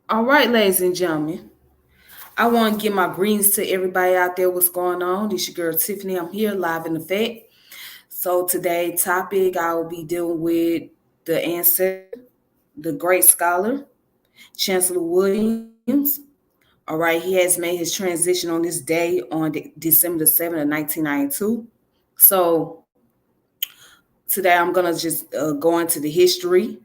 All right, ladies and gentlemen, I want to give my greetings to everybody out there. What's going on? This your girl Tiffany. I'm here live in effect. So today's topic I will be dealing with the ancestor, the great scholar, Chancellor Williams. All right, he has made his transition on this day on December the 7th of 1992. So today I'm gonna just go into the history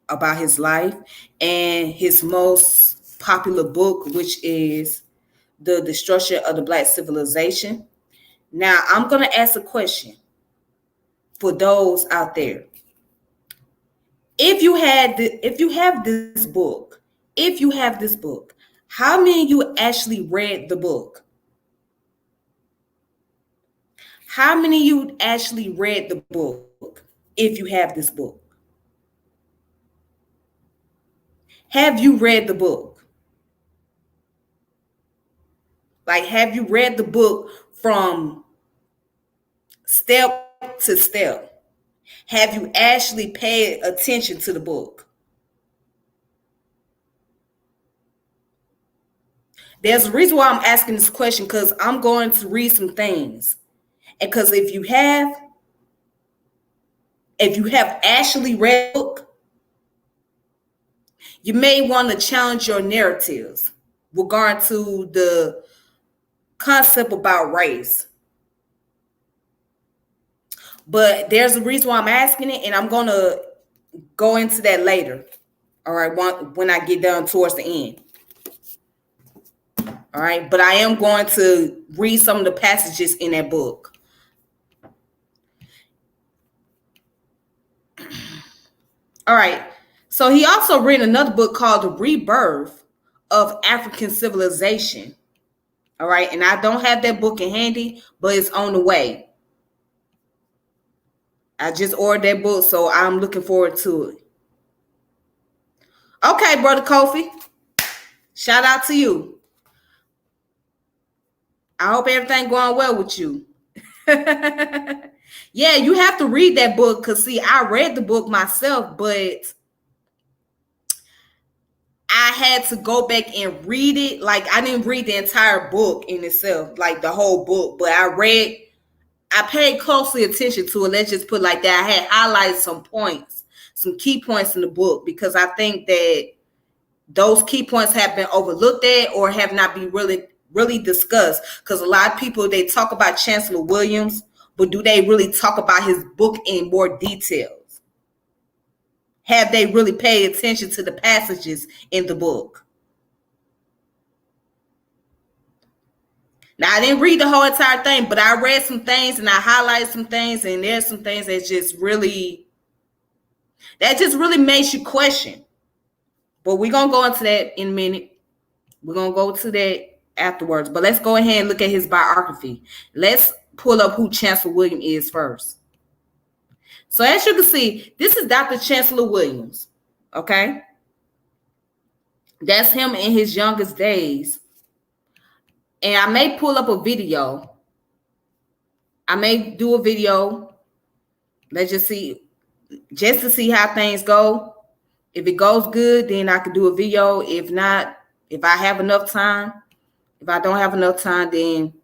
about his life and his most popular book, which is The Destruction of the Black Civilization. Now, I'm going to ask a question for those out there. If you have this book, how many of you actually read the book? How many of you actually read the book if you have this book? Have you read the book? Like, have you read the book from step to step? Have you actually paid attention to the book? There's a reason why I'm asking this question, because I'm going to read some things. And because if you have actually read the book, you may want to challenge your narratives regarding to the concept about race. But there's a reason why I'm asking it, and I'm going to go into that later. All right, when I get down towards the end. All right, but I am going to read some of the passages in that book. All right, so he also read another book called The Rebirth of African Civilization. All right, and I don't have that book in handy, but it's on the way. I just ordered that book, so I'm looking forward to it. Okay, Brother Kofi, shout out to you. I hope everything going well with you. Yeah, you have to read that book, because, see, I read the book myself, but I had to go back and read it. Like, I didn't read the entire book in itself, like the whole book, but I paid closely attention to it. Let's just put it like that. I had highlighted some points, some key points in the book, because I think that those key points have been overlooked at or have not been really discussed. Because a lot of people, they talk about Chancellor Williams, but do they really talk about his book in more details? Have they really paid attention to the passages in the book? Now, I didn't read the whole entire thing, but I read some things and I highlighted some things, and there's some things that just really makes you question. But we're going to go into that in a minute. We're going to go to that afterwards. But let's go ahead and look at his biography. Let's pull up who Chancellor Williams is first. So as you can see, this is Dr. Chancellor Williams. Okay? That's him in his youngest days. And I may pull up a video. I may do a video. Let's just see, just to see how things go. If it goes good, then I could do a video. If not, if I have enough time, if I don't have enough time, then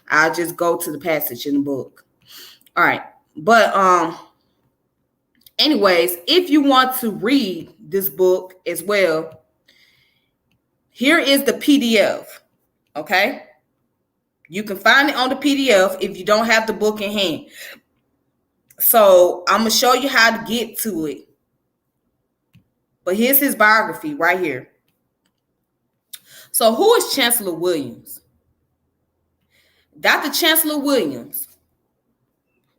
I'll just go to the passage in the book. All right. But anyways, if you want to read this book as well, here is the PDF. Okay? You can find it on the PDF if you don't have the book in hand. So I'm going to show you how to get to it. But here's his biography right here. So who is Chancellor Williams? Dr. Chancellor Williams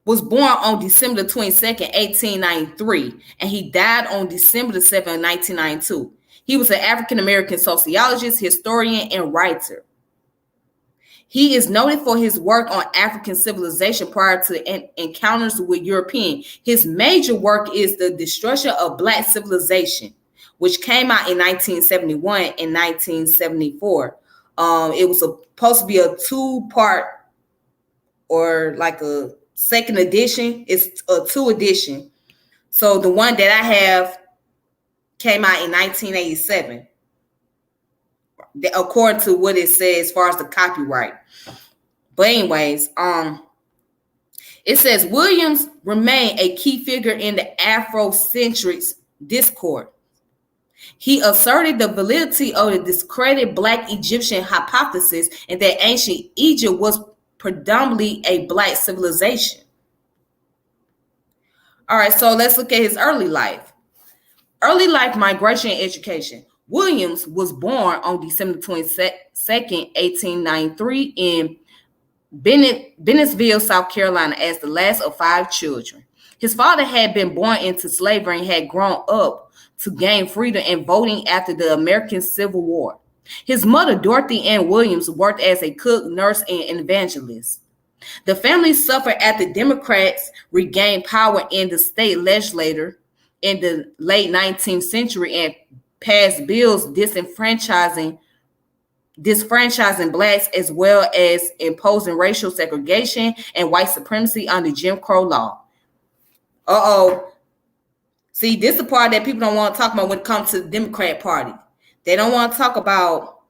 was born on December 22nd, 1893, and he died on December 7th, 1992. He was an African-American sociologist, historian, and writer. He is noted for his work on African civilization prior to encounters with European. His major work is The Destruction of Black Civilization, which came out in 1971 and 1974. It was supposed to be a two-part or like a second edition. It's a two edition. So the one that I have came out in 1987. according to what it says as far as the copyright. But anyways, it says Williams remained a key figure in the Afrocentric discourse. He asserted the validity of the discredited Black Egyptian hypothesis and that ancient Egypt was predominantly a Black civilization. All right, so let's look at his early life. Early life, migration, and education. Williams was born on December 22nd, 1893 in Bennettsville, South Carolina, as the last of 5 children. His father had been born into slavery and had grown up to gain freedom and voting after the American Civil War. His mother, Dorothy Ann Williams, worked as a cook, nurse, and evangelist. The family suffered after Democrats regained power in the state legislature in the late 19th century and passed bills disfranchising Blacks, as well as imposing racial segregation and white supremacy under Jim Crow law. See, this is the part that people don't want to talk about when it comes to the Democrat Party. They don't want to talk about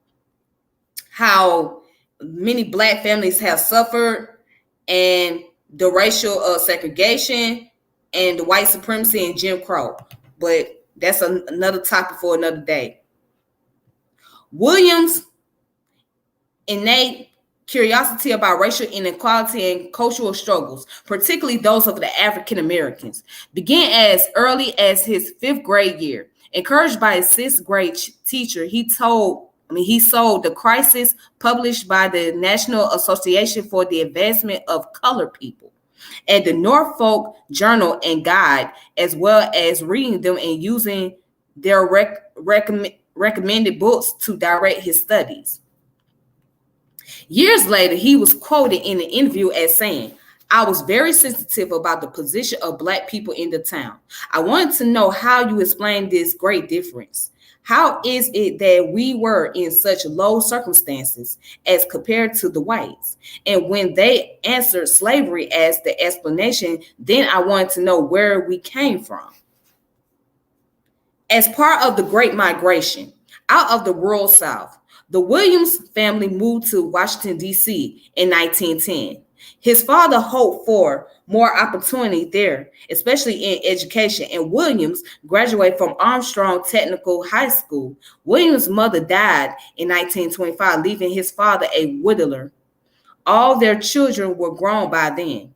how many Black families have suffered and the racial segregation and the white supremacy and Jim Crow. But that's another topic for another day. Williams' innate curiosity about racial inequality and cultural struggles, particularly those of the African Americans, began as early as his 5th grade year. Encouraged by his 6th grade teacher, he sold The Crisis, published by the National Association for the Advancement of Colored People, and the Norfolk Journal and Guide, as well as reading them and using their recommended books to direct his studies. Years later, he was quoted in an interview as saying, "I was very sensitive about the position of Black people in the town. I wanted to know how you explain this great difference. How is it that we were in such low circumstances as compared to the whites? And when they answered slavery as the explanation, then I wanted to know where we came from." As part of the Great Migration out of the rural South, the Williams family moved to Washington, D.C. in 1910. His father hoped for more opportunity there, especially in education, and Williams graduated from Armstrong Technical High School. Williams' mother died in 1925, leaving his father a widower. All their children were grown by then.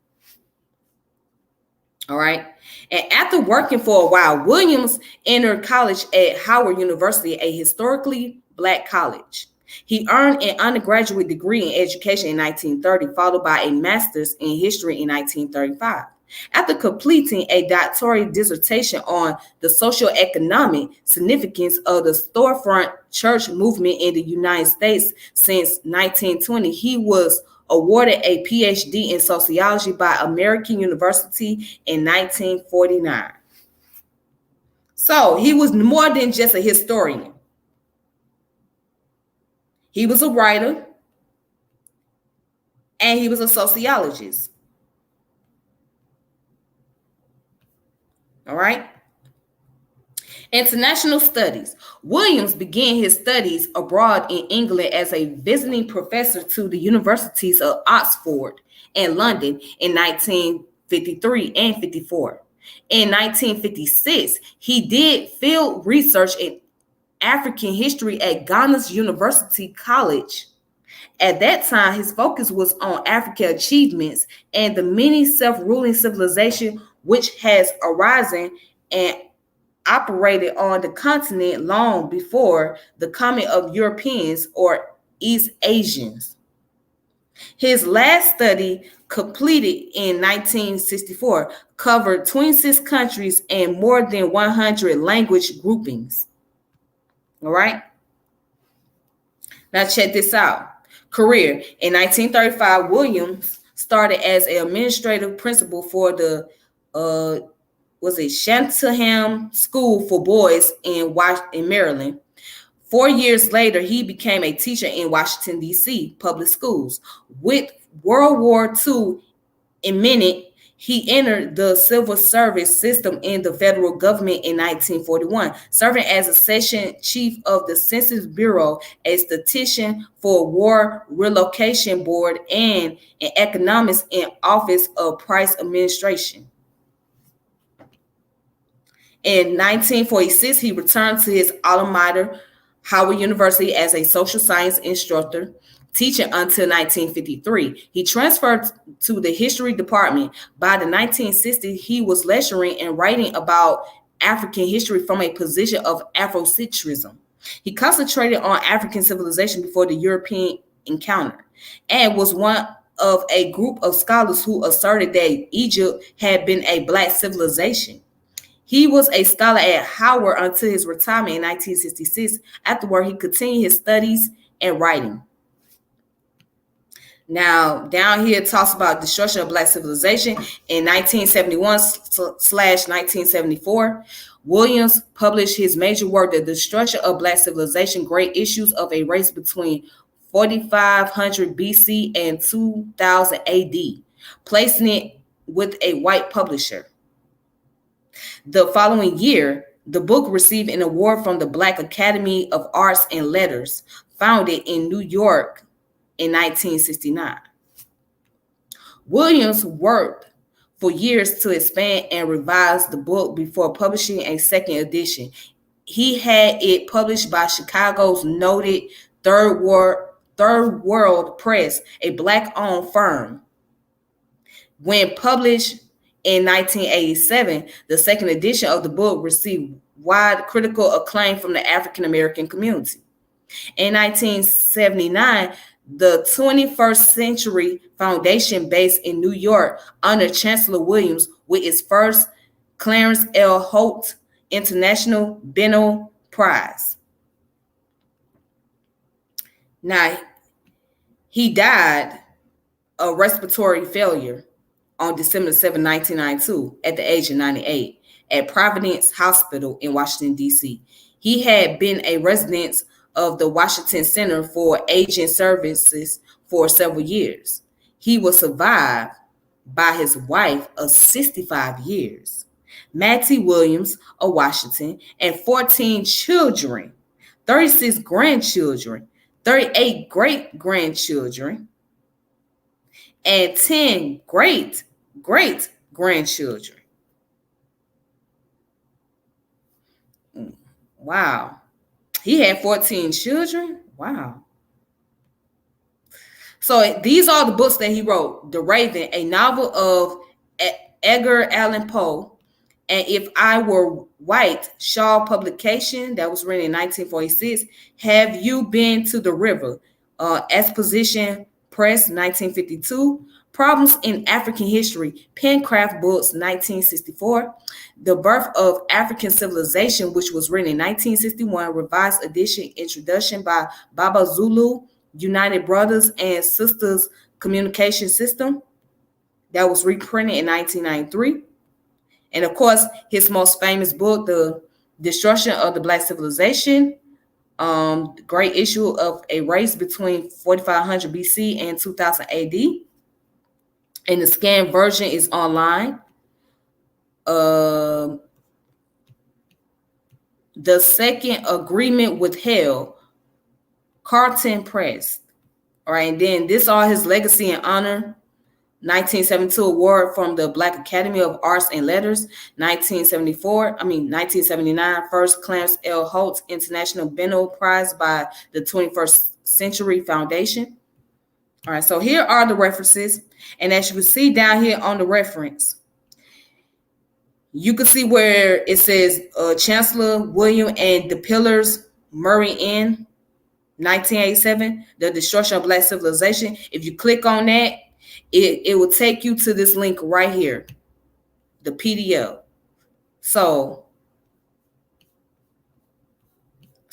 All right. And after working for a while, Williams entered college at Howard University, a historically Black college. He earned an undergraduate degree in education in 1930, followed by a master's in history in 1935. After completing a doctoral dissertation on the socioeconomic significance of the storefront church movement in the United States since 1920, he was awarded a PhD in sociology by American University in 1949. So he was more than just a historian. He was a writer, and he was a sociologist. All right. International studies. Williams began his studies abroad in England as a visiting professor to the universities of Oxford and London in 1953 and 54. In 1956, he did field research in African history at Ghana's University College. At that time, his focus was on African achievements and the many self-ruling civilization which has arisen and operated on the continent long before the coming of Europeans or East Asians. His last study, completed in 1964, covered 26 countries and more than 100 language groupings. All right. Now check this out. Career. In 1935, Williams started as an administrative principal for the Cheltenham School for Boys in Maryland. 4 years later, he became a teacher in Washington, D.C. public schools. With World War II imminent, He entered the civil service system in the federal government in 1941, serving as a section chief of the Census Bureau, a statistician for War Relocation Board, and an economist in Office of Price Administration. In 1946, he returned to his alma mater, Howard University, as a social science instructor, teaching until 1953. He transferred to the history department. By the 1960s, he was lecturing and writing about African history from a position of Afrocentrism. He concentrated on African civilization before the European encounter and was one of a group of scholars who asserted that Egypt had been a Black civilization. He was a scholar at Howard until his retirement in 1966. Afterward, he continued his studies and writing. Now, down here it talks about destruction of Black civilization. In 1971/1974, Williams published his major work, The Destruction of Black Civilization, Great Issues of a Race Between 4500 BC and 2000 AD, placing it with a white publisher. The following year, the book received an award from the Black Academy of Arts and Letters, founded in New York in 1969. Williams worked for years to expand and revise the book before publishing a second edition. He had it published by Chicago's noted Third World Press, a Black-owned firm. When published in 1987, the second edition of the book received wide critical acclaim from the African American community. In 1979, the 21st Century Foundation, based in New York, honored Chancellor Williams with its first Clarence L. Holt International Benno Prize. Now, he died of respiratory failure on December 7, 1992, at the age of 98, at Providence Hospital in Washington, D.C. He had been a resident of the Washington Center for Aging Services for several years. He was survived by his wife of 65 years, Mattie Williams of Washington, and 14 children, 36 grandchildren, 38 great-grandchildren, and 10 great-great-grandchildren. Wow. He had 14 children? Wow. So these are the books that he wrote. The Raven, a novel of Edgar Allan Poe, and If I Were White, Shaw publication, that was written in 1946. Have You Been to the River? Exposition Press, 1952. Problems in African History, Pencraft Books, 1964. The Birth of African Civilization, which was written in 1961, revised edition, introduction by Baba Zulu, United Brothers and Sisters Communication System, that was reprinted in 1993. And of course, his most famous book, The Destruction of the Black Civilization, Great Issue of a Race Between 4500 BC and 2000 AD. And the scanned version is online. The Second Agreement with Hell, Carlton Press. All right, and then this are his legacy and honor. 1972 award from the Black Academy of Arts and Letters. 1979, first Clarence L. Holt International Benno Prize by the 21st Century Foundation. All right, so here are the references. And as you can see down here on the reference, you can see where it says Chancellor William and the Pillars, Murray N., 1987, The Destruction of Black Civilization. If you click on that, it will take you to this link right here, the PDF. So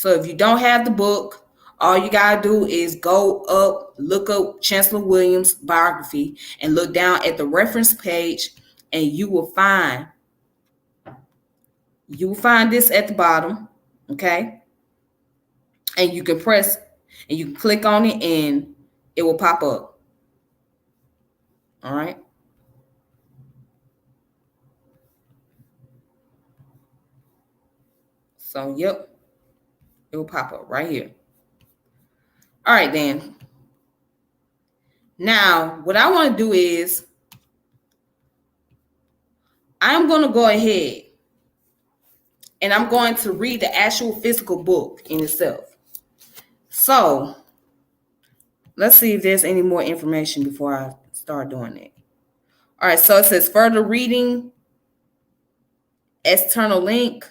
if you don't have the book, all you got to do is go up, look up Chancellor Williams' biography, and look down at the reference page, and you will find this at the bottom, okay? And you can press, and you can click on it, and it will pop up. All right. So, yep, it will pop up right here. All right, then. Now, what I want to do is I'm going to go ahead and I'm going to read the actual physical book in itself. So, let's see if there's any more information before I start doing it. All right, so it says further reading, external link.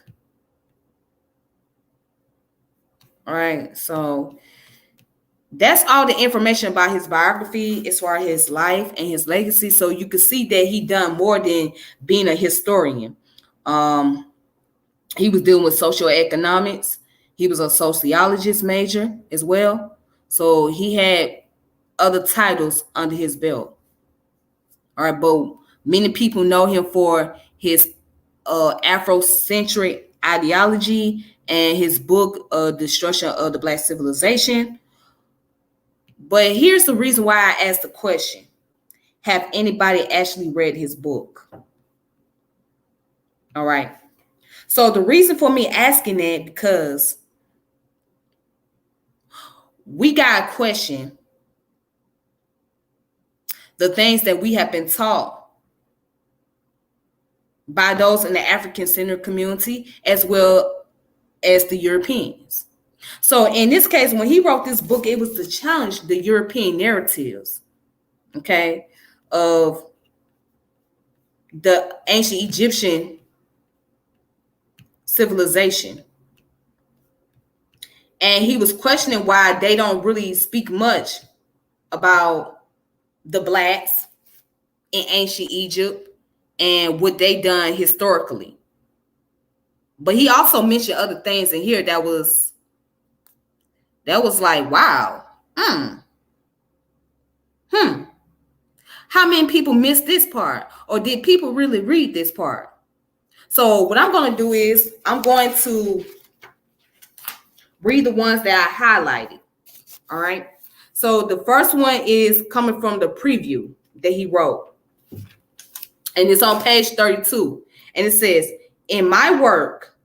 All right, so that's all the information about his biography as far as his life and his legacy. So you can see that he done more than being a historian. He was dealing with social economics. He was a sociologist major as well. So he had other titles under his belt. All right, but many people know him for his Afrocentric ideology and his book, Destruction of the Black Civilization. But here's the reason why I asked the question. Have anybody actually read his book? All right. So the reason for me asking that, because we got to question the things that we have been taught by those in the African-centered community as well as the Europeans. So in this case, when he wrote this book, it was to challenge the European narratives, okay, of the ancient Egyptian civilization. And he was questioning why they don't really speak much about the blacks in ancient Egypt and what they done historically. But he also mentioned other things in here that was like, wow. How many people missed this part? Or did people really read this part? So what I'm going to do is I'm going to read the ones that I highlighted. All right. So the first one is coming from the preview that he wrote. And it's on page 32. And it says, in my work,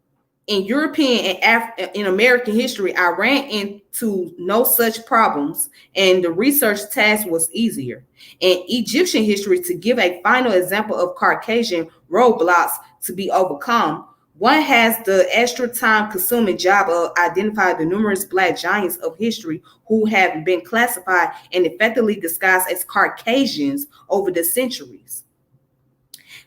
in European and in American history, I ran into no such problems, and the research task was easier. In Egyptian history, to give a final example of Caucasian roadblocks to be overcome, one has the extra time-consuming job of identifying the numerous Black giants of history who have been classified and effectively disguised as Caucasians over the centuries.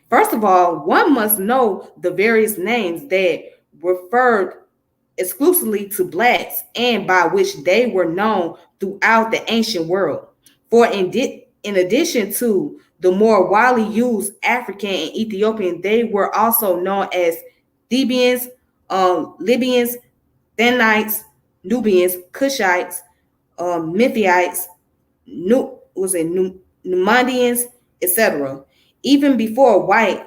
First of all, one must know the various names that referred exclusively to Blacks and by which they were known throughout the ancient world. For in addition to the more widely used African and Ethiopian, they were also known as Thebians, Libyans, Thanites, Nubians, Cushites, Memphiites, Numidians, etc. Even before white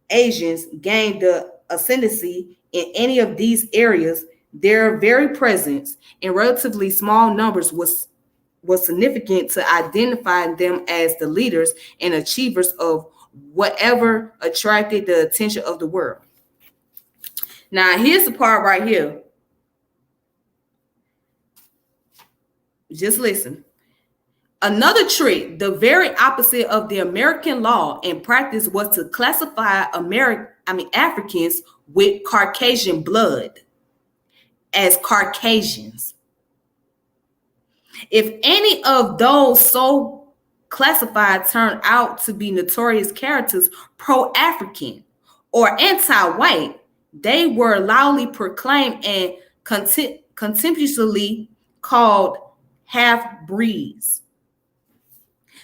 Asians gained the ascendancy in any of these areas, their very presence in relatively small numbers was significant to identify them as the leaders and achievers of whatever attracted the attention of the world. Now, here's the part right here. Just listen. Another trick, the very opposite of the American law and practice, was to classify Africans with Caucasian blood as Caucasians. If any of those so classified turned out to be notorious characters pro-African or anti-white, they were loudly proclaimed and contemptuously called half-breeds.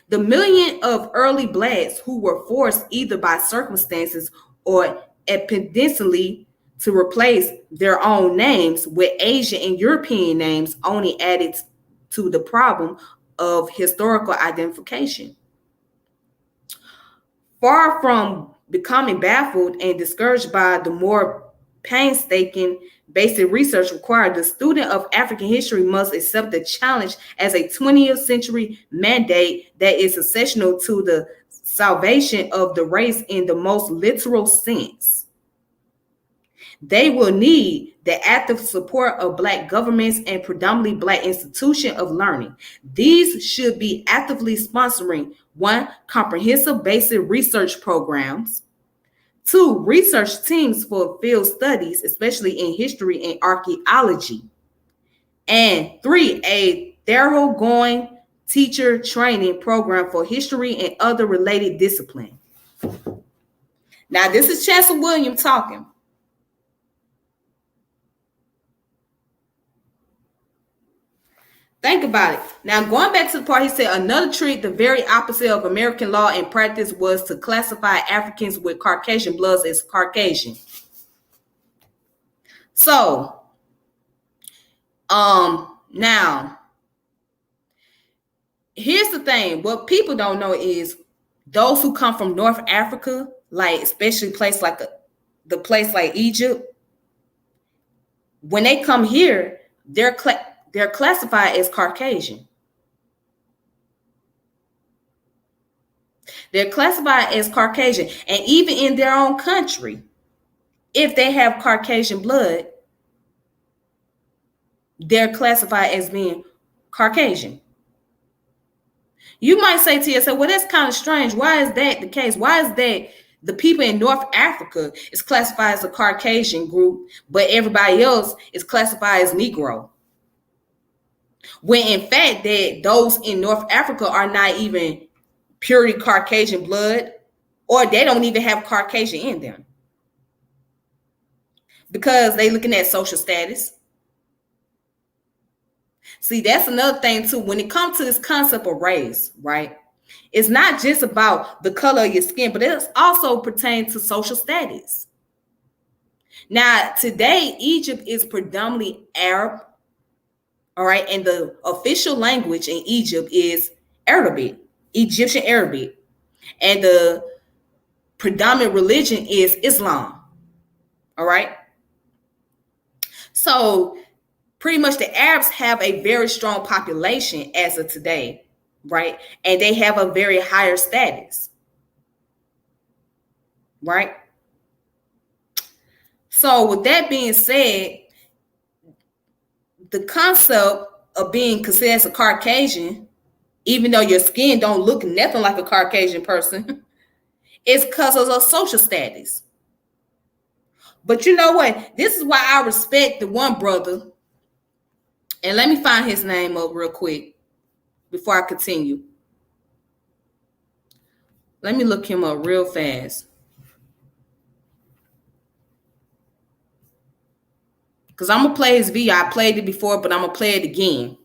The million of early Blacks who were forced either by circumstances or epidentally to replace their own names with Asian and European names only added to the problem of historical identification. Far from becoming baffled and discouraged by the more painstaking basic research required, the student of African history must accept the challenge as a 20th century mandate that is essential to the salvation of the race in the most literal sense. They will need the active support of Black governments and predominantly Black institutions of learning. These should be actively sponsoring 1. Comprehensive basic research programs. 2. Research teams for field studies, especially in history and archaeology. And 3. A thoroughgoing teacher training program for history and other related disciplines. Now, this is Chancellor Williams talking. Think about it. Now, going back to the part, he said another trick, the very opposite of American law and practice, was to classify Africans with Caucasian bloods as Caucasian. So, now, here's the thing. What people don't know is those who come from North Africa, like especially place like the place like Egypt, when they come here, they're classified as Caucasian. They're classified as Caucasian. And even in their own country, if they have Caucasian blood, they're classified as being Caucasian. You might say to yourself, well, that's kind of strange. Why is that the case? Why is that the people in North Africa is classified as a Caucasian group, but everybody else is classified as Negro? When in fact that those in North Africa are not even purely Caucasian blood, or they don't even have Caucasian in them, because they looking at social status. See, that's another thing too. When it comes to this concept of race, right? It's not just about the color of your skin, but it also pertains to social status. Now, today, Egypt is predominantly Arab, all right? And the official language in Egypt is Arabic, Egyptian Arabic. And the predominant religion is Islam, all right? So, pretty much the Arabs have a very strong population as of today, right? And they have a very higher status, right? So with that being said, the concept of being considered as a Caucasian, even though your skin don't look nothing like a Caucasian person, is because of a social status. But you know what? This is why I respect the one brother. And let me find his name up real quick before I continue. Let me look him up real fast. Because I'm going to play his video. I played it before, but I'm going to play it again.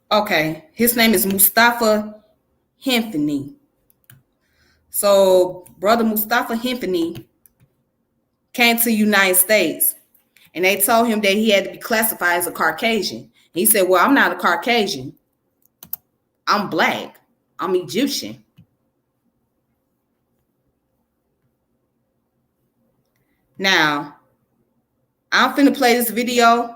Okay, his name is Mustafa Hemfani. So, brother Mustafa Hemfani came to the United States, and they told him that he had to be classified as a Caucasian. He said, well, I'm not a Caucasian. I'm Black. I'm Egyptian. Now, I'm finna play this video.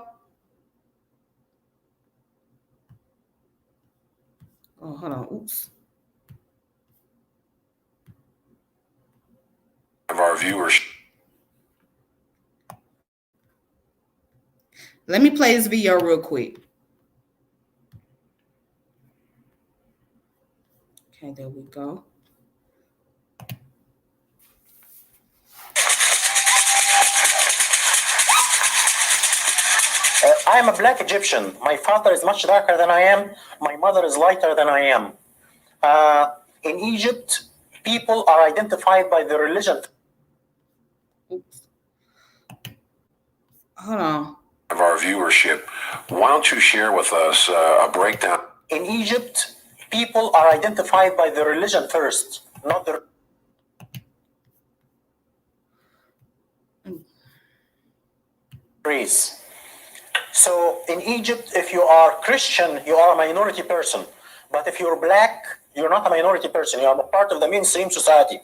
Oh, hold on. Oops. Of our viewers. Let me play this video real quick. Okay, there we go. I am a Black Egyptian. My father is much darker than I am. My mother is lighter than I am. In Egypt, people are identified by their religion. Oops. Hold on. Of our viewership, why don't you share with us a breakdown? In Egypt, people are identified by their religion first, not their race. So in Egypt, if you are Christian, you are a minority person. But if you're black, you're not a minority person. You are part of the mainstream society.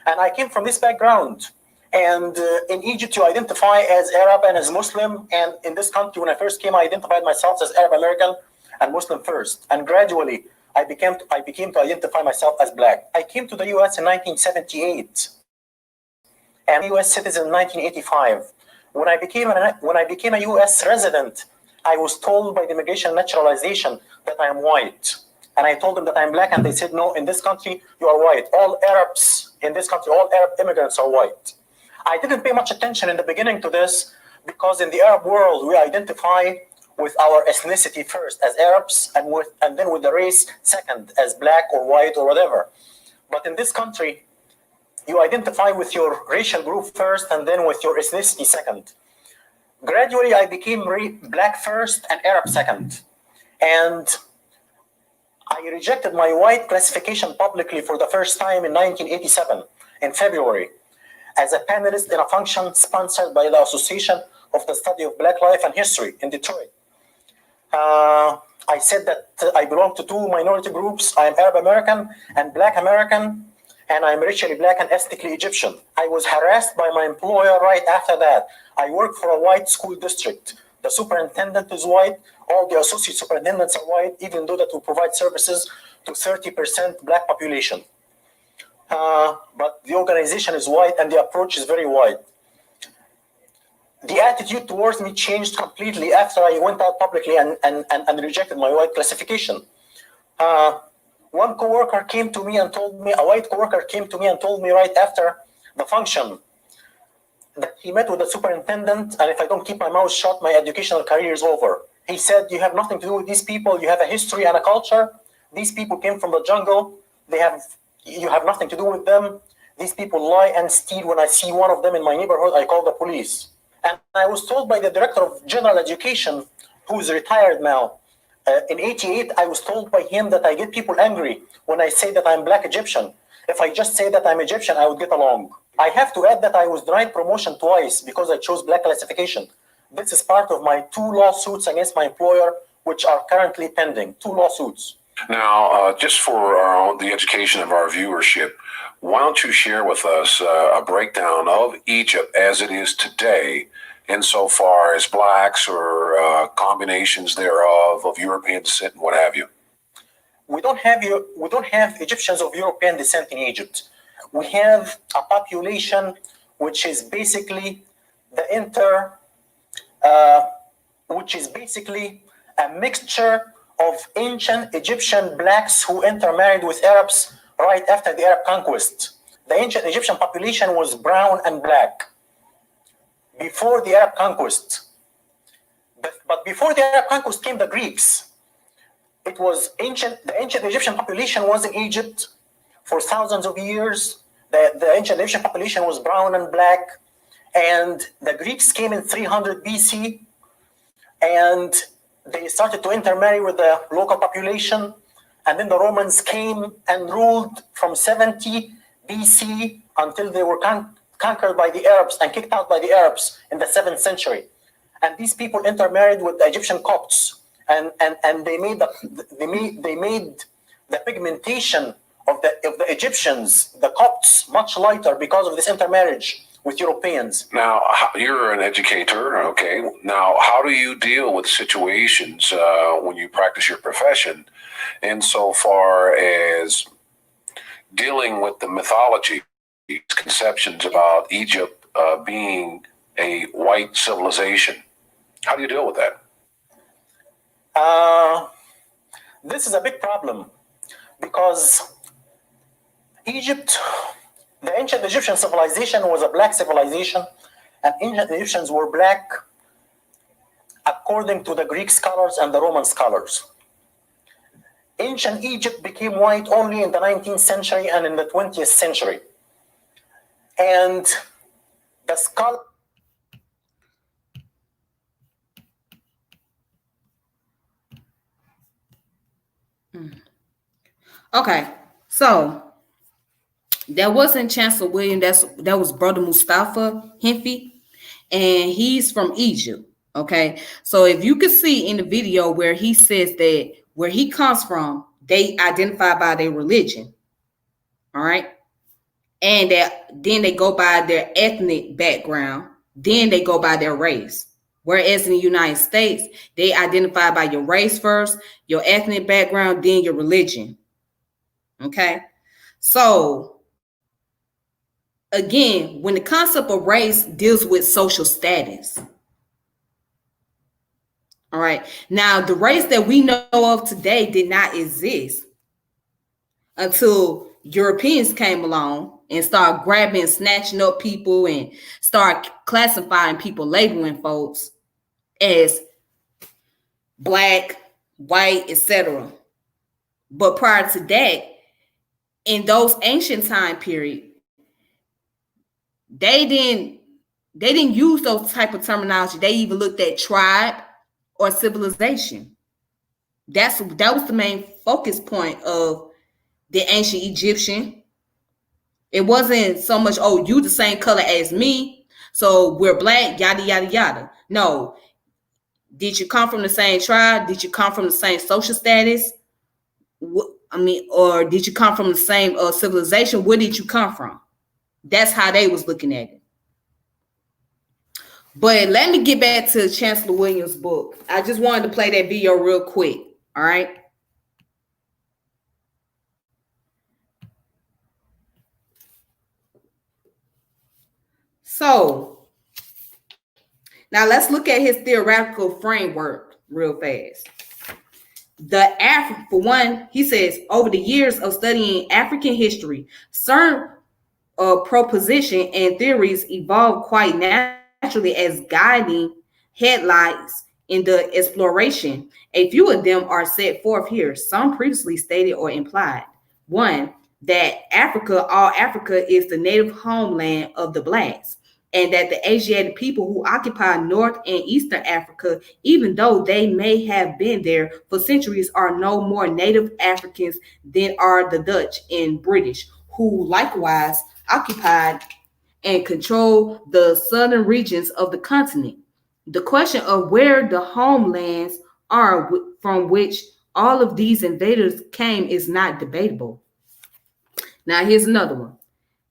And I came from this background. And in Egypt, you identify as Arab and as Muslim. And in this country, when I first came, I identified myself as Arab American and Muslim first. And gradually, I became to identify myself as black. I came to the US in 1978 and a US citizen in 1985. When I became a US resident, I was told by the immigration naturalization that I am white. And I told them that I'm black, and they said, no, in this country, you are white. All Arabs in this country, all Arab immigrants are white. I didn't pay much attention in the beginning to this because in the Arab world, we identify with our ethnicity first as Arabs and then with the race second as black or white or whatever. But in this country, you identify with your racial group first and then with your ethnicity second. Gradually, I became black first and Arab second. And I rejected my white classification publicly for the first time in 1987, in February, as a panelist in a function sponsored by the Association of the Study of Black Life and History in Detroit. I said that I belong to two minority groups. I am Arab American and Black American, and I'm racially black and ethnically Egyptian. I was harassed by my employer right after that. I work for a white school district. The superintendent is white. All the associate superintendents are white, even though that we provide services to 30% black population. But the organization is white and the approach is very white. The attitude towards me changed completely after I went out publicly and rejected my white classification. One coworker came to me and told me, a white coworker came to me and told me right after the function that he met with the superintendent, and if I don't keep my mouth shut, my educational career is over. He said, you have nothing to do with these people. You have a history and a culture. These people came from the jungle. You have nothing to do with them. These people lie and steal. When I see one of them in my neighborhood, I call the police. And I was told by the director of general education, who is retired now, in 88, I was told by him that I get people angry when I say that I'm black Egyptian. If I just say that I'm Egyptian, I would get along. I have to add that I was denied promotion twice because I chose black classification. This is part of my 2 lawsuits against my employer, which are currently pending. 2 lawsuits. Now, just for the education of our viewership, why don't you share with us a breakdown of Egypt as it is today, insofar as blacks or combinations thereof of European descent and what have you? We don't have Egyptians of European descent in Egypt. We have a population which is basically a mixture of ancient Egyptian blacks who intermarried with Arabs right after the Arab conquest. The ancient Egyptian population was brown and black before the Arab conquest. But before the Arab conquest came the Greeks. It was the ancient Egyptian population was in Egypt for thousands of years. The ancient Egyptian population was brown and black. And the Greeks came in 300 BC. And they started to intermarry with the local population. And then the Romans came and ruled from 70 BC until they were conquered by the Arabs and kicked out by the Arabs in the 7th century. And these people intermarried with the Egyptian Copts, and they made the pigmentation of the Egyptians, the Copts, much lighter because of this intermarriage with Europeans. Now, you're an educator, okay? Now, how do you deal with situations when you practice your profession insofar as dealing with the mythology, conceptions about Egypt being a white civilization? How do you deal with that? This is a big problem because Egypt, the ancient Egyptian civilization was a black civilization, and ancient Egyptians were black according to the Greek scholars and the Roman scholars. Ancient Egypt became white only in the 19th century and in the 20th century. And the scholar... Okay, so that wasn't Chancellor Williams. That was Brother Mustafa Hemfi, and he's from Egypt. Okay, so if you can see in the video where he says that where he comes from, they identify by their religion. All right. And that then they go by their ethnic background, then they go by their race. Whereas in the United States, they identify by your race first, your ethnic background, then your religion. Okay. So again, when the concept of race deals with social status. All right. Now, the race that we know of today did not exist until Europeans came along and started grabbing, snatching up people and start classifying people, labeling folks as black, white, etc. But prior to that, in those ancient time period, they didn't use those type of terminology. They even looked at tribe or civilization. That was the main focus point of the ancient Egyptian. It wasn't so much, oh, you the same color as me, so we're black, yada, yada, yada. No. Did you come from the same tribe? Did you come from the same social status? Or did you come from the same civilization? Where did you come from? That's how they was looking at it. But let me get back to Chancellor Williams' book. I just wanted to play that video real quick. All right. So now let's look at his theoretical framework real fast. For one, he says, over the years of studying African history, certain propositions and theories evolved quite naturally as guiding headlights in the exploration. A few of them are set forth here, some previously stated or implied. One, that all Africa is the native homeland of the blacks, and that the Asiatic people who occupy North and Eastern Africa, even though they may have been there for centuries, are no more native Africans than are the Dutch and British, who likewise occupied and control the southern regions of the continent. The question of where the homelands are from which all of these invaders came is not debatable. Now, here's another one.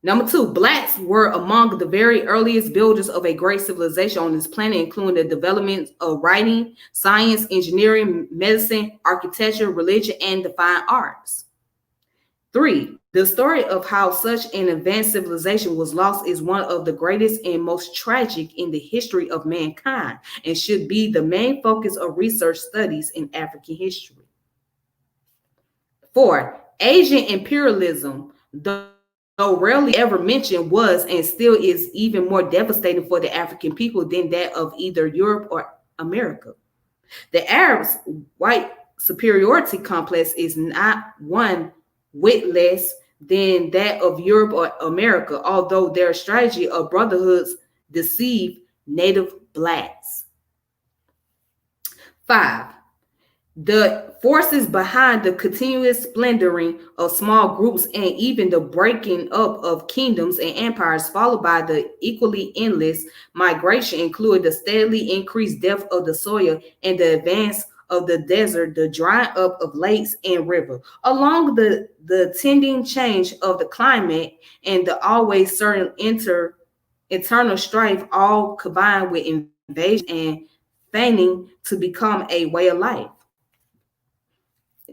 Number two, blacks were among the very earliest builders of a great civilization on this planet, including the development of writing, science, engineering, medicine, architecture, religion, and the fine arts. Three, the story of how such an advanced civilization was lost is one of the greatest and most tragic in the history of mankind and should be the main focus of research studies in African history. Four, Asian imperialism, though rarely ever mentioned, was and still is even more devastating for the African people than that of either Europe or America. The Arabs' white superiority complex is not one whit less than that of Europe or America, although their strategy of brotherhoods deceive native blacks. Five, the forces behind the continuous splendering of small groups and even the breaking up of kingdoms and empires, followed by the equally endless migration, include the steadily increased depth of the soil and the advance of the desert, the drying up of lakes and rivers, along the tending change of the climate and the always certain internal strife, all combined with invasion and feigning to become a way of life.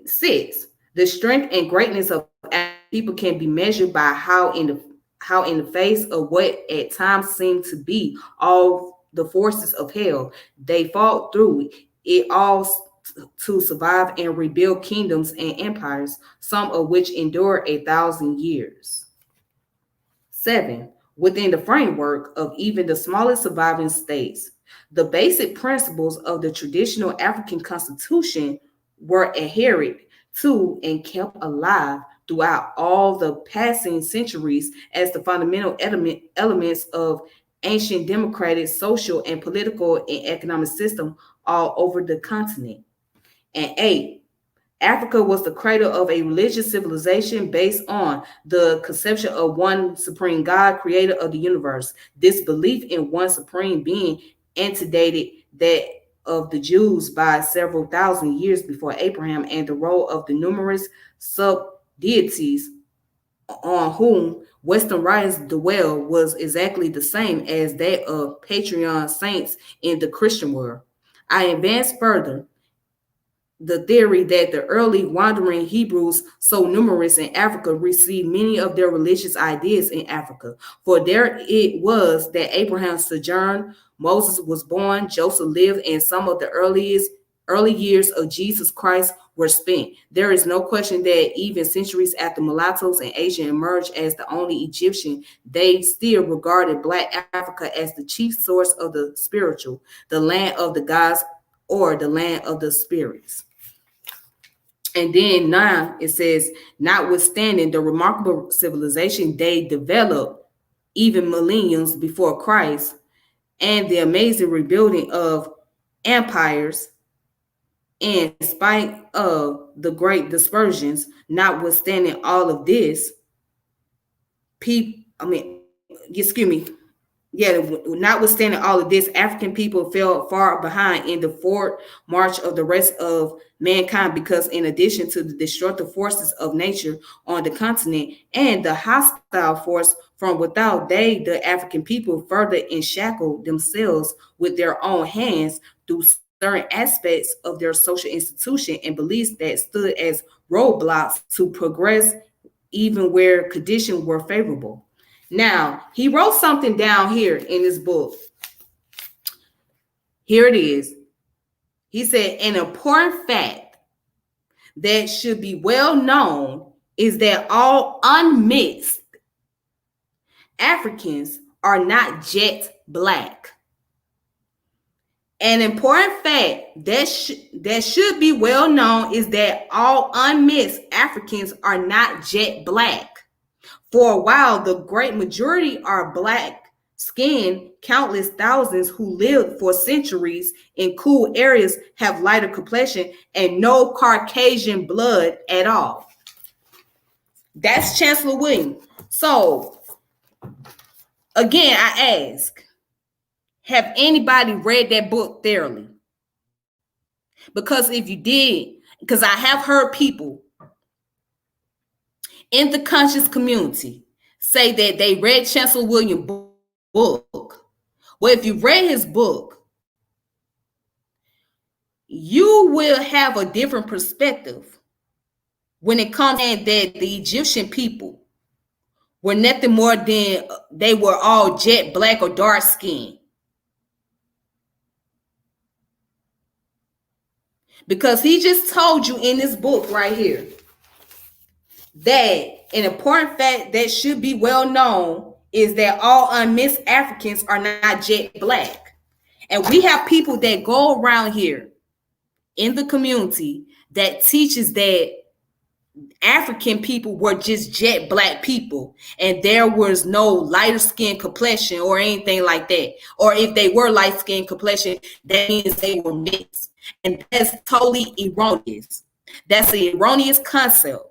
Six, the strength and greatness of people can be measured by how in the face of what at times seemed to be all the forces of hell, they fought through it all to survive and rebuild kingdoms and empires, some of which endure 1,000 years. Seven, within the framework of even the smallest surviving states, the basic principles of the traditional African constitution were adhered to and kept alive throughout all the passing centuries as the fundamental elements of ancient democratic, social, and political and economic system all over the continent. And eight, Africa was the cradle of a religious civilization based on the conception of one supreme God, creator of the universe. This belief in one supreme being antedated that of the Jews by several thousand years before Abraham, and the role of the numerous sub-deities on whom Western writings dwell was exactly the same as that of Patreon saints in the Christian world. I advance further the theory that the early wandering Hebrews, so numerous in Africa, received many of their religious ideas in Africa. For there it was that Abraham sojourned, Moses was born, Joseph lived, and some of the early years of Jesus Christ were spent. There is no question that even centuries after mulattoes and Asian emerged as the only Egyptian, they still regarded Black Africa as the chief source of the spiritual, the land of the gods, or the land of the spirits. And then now it says, notwithstanding the remarkable civilization they developed even millenniums before Christ, and the amazing rebuilding of empires, in spite of the great dispersions, notwithstanding all of this, notwithstanding all of this, African people fell far behind in the forward march of the rest of mankind, because in addition to the destructive forces of nature on the continent and the hostile force from without, the African people, further enshackled themselves with their own hands through certain aspects of their social institution and beliefs that stood as roadblocks to progress, even where conditions were favorable. Now, he wrote something down here in this book. Here it is. He said, an important fact that should be well known is that all unmixed Africans are not jet black. An important fact that should be well known is that all unmixed Africans are not jet black. For a while, the great majority are black-skinned, countless thousands who lived for centuries in cool areas have lighter complexion and no Caucasian blood at all. That's Chancellor Williams. So, again, I ask, have anybody read that book thoroughly? Because if you did, because I have heard people in the conscious community say that they read Chancellor Williams' book. Well, if you read his book, you will have a different perspective when it comes to that the Egyptian people were nothing more than they were all jet black or dark skinned. Because he just told you in this book right here that an important fact that should be well known is that all unmixed Africans are not jet black. And we have people that go around here in the community that teaches that African people were just jet black people and there was no lighter skin complexion or anything like that. Or if they were light skin complexion, that means they were mixed. And that's totally erroneous. That's an erroneous concept.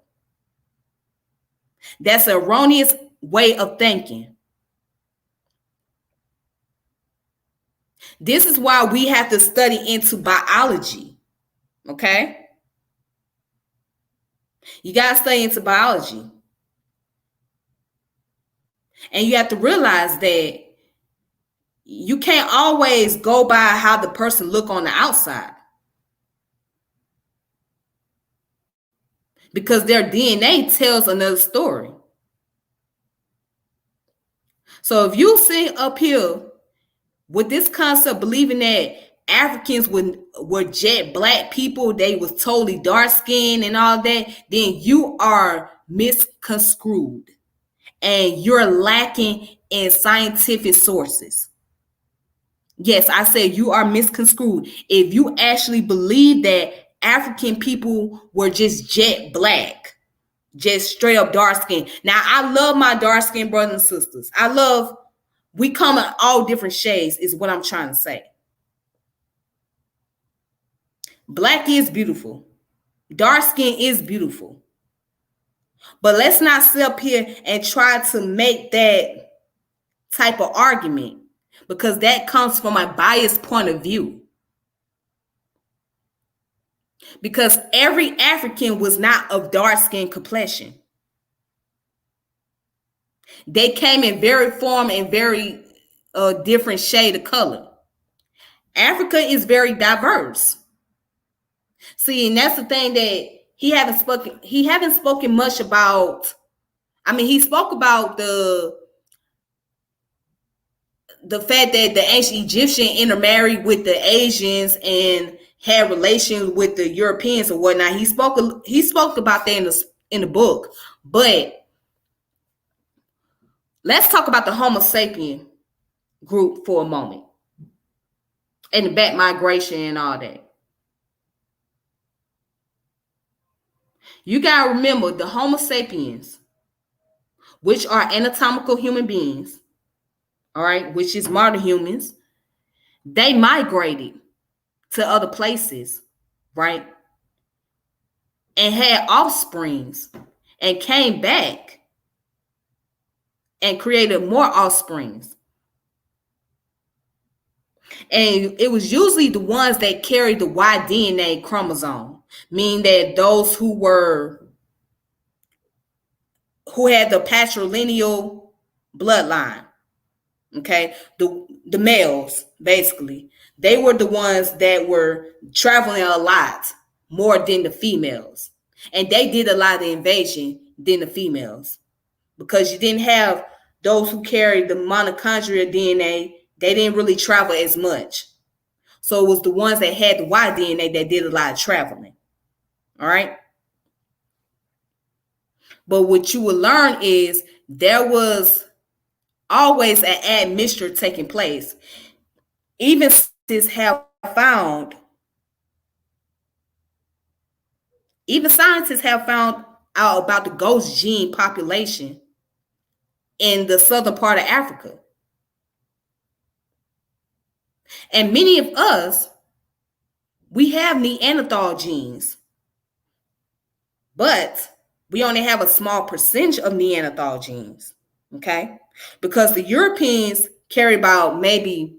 That's an erroneous way of thinking. This is why we have to study into biology. Okay? You got to study into biology. And you have to realize that you can't always go by how the person look on the outside. Because their DNA tells another story. So if you sit up here with this concept, believing that Africans were jet black people, they was totally dark skinned and all that, then you are misconstrued and you're lacking in scientific sources. Yes, I said you are misconstrued. If you actually believe that African people were just jet black, just straight up dark skin. Now, I love my dark skinned brothers and sisters. We come in all different shades is what I'm trying to say. Black is beautiful. Dark skin is beautiful. But let's not sit up here and try to make that type of argument, because that comes from a biased point of view. because every African was not of dark skin complexion. They came in very form and very different shade of color. Africa is very diverse. See, and that's the thing that he haven't spoken much about. I mean, he spoke about the fact that the ancient Egyptian intermarried with the Asians and had relations with the Europeans or whatnot. He spoke about that in the book. But let's talk about the Homo sapien group for a moment, and the back migration and all that. You gotta remember the Homo sapiens, which are anatomical human beings, all right, which is modern humans. They migrated to other places, right, and had offsprings, and came back and created more offsprings. And it was usually the ones that carried the Y DNA chromosome, meaning that those who had the patrilineal bloodline, okay, the males, basically, they were the ones that were traveling a lot more than the females, and they did a lot of the invasion than the females, because you didn't have those who carried the mitochondrial DNA. They didn't really travel as much. So it was the ones that had the Y DNA that did a lot of traveling. All right. But what you will learn is there was always an admixture taking place. Even scientists have found out about the ghost gene population in the southern part of Africa. And many of us, we have Neanderthal genes, but we only have a small percentage of Neanderthal genes, okay? Because the Europeans carry about maybe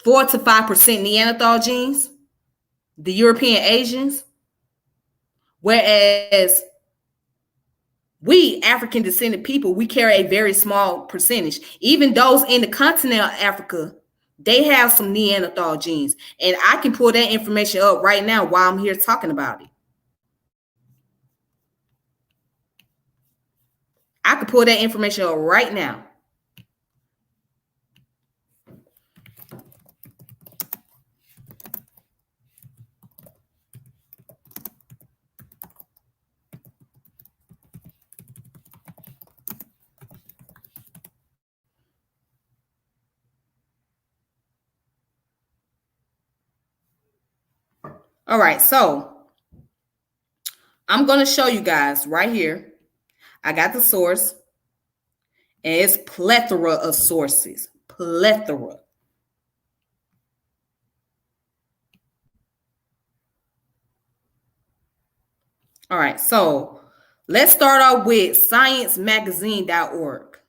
4 to 5% Neanderthal genes, the European Asians, whereas we African descended people, we carry a very small percentage. Even those in the continent of Africa, they have some Neanderthal genes. And I can pull that information up right now while I'm here talking about it. I can pull that information up right now. All right, so I'm going to show you guys right here. I got the source, and it's plethora of sources. Plethora. All right, so let's start off with sciencemagazine.org.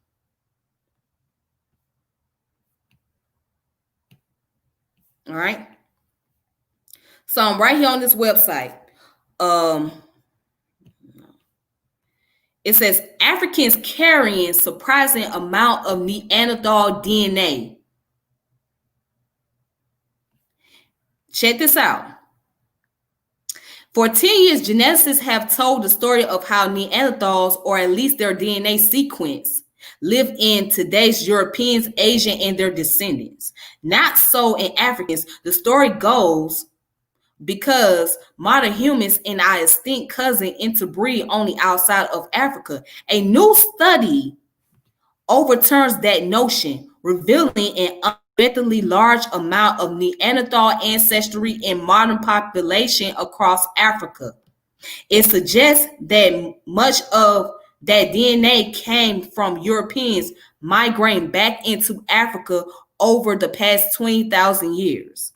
All right. So I'm right here on this website. It says Africans carrying surprising amount of Neanderthal DNA. Check this out. For 10 years, geneticists have told the story of how Neanderthals, or at least their DNA sequence, live in today's Europeans, Asian, and their descendants. Not so in Africans. The story goes because modern humans and our extinct cousin interbreed only outside of Africa. A new study overturns that notion, revealing an unexpectedly large amount of Neanderthal ancestry in modern population across Africa. It suggests that much of that DNA came from Europeans migrating back into Africa over the past 20,000 years.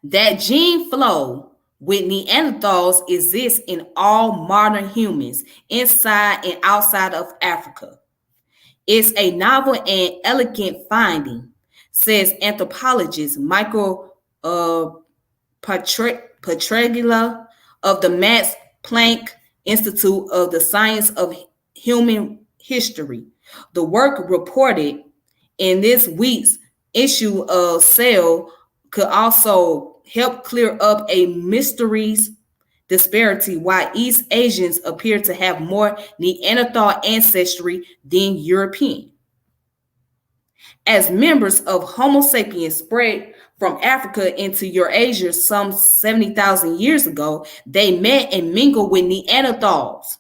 That gene flow with Neanderthals exists in all modern humans inside and outside of Africa. It's a novel and elegant finding, says anthropologist Michael Petraglia of the Max Planck Institute of the Science of Human History. The work reported in this week's issue of Cell could also help clear up a mysteries disparity why East Asians appear to have more Neanderthal ancestry than European. As members of Homo sapiens spread from Africa into Eurasia some 70,000 years ago, they met and mingled with Neanderthals.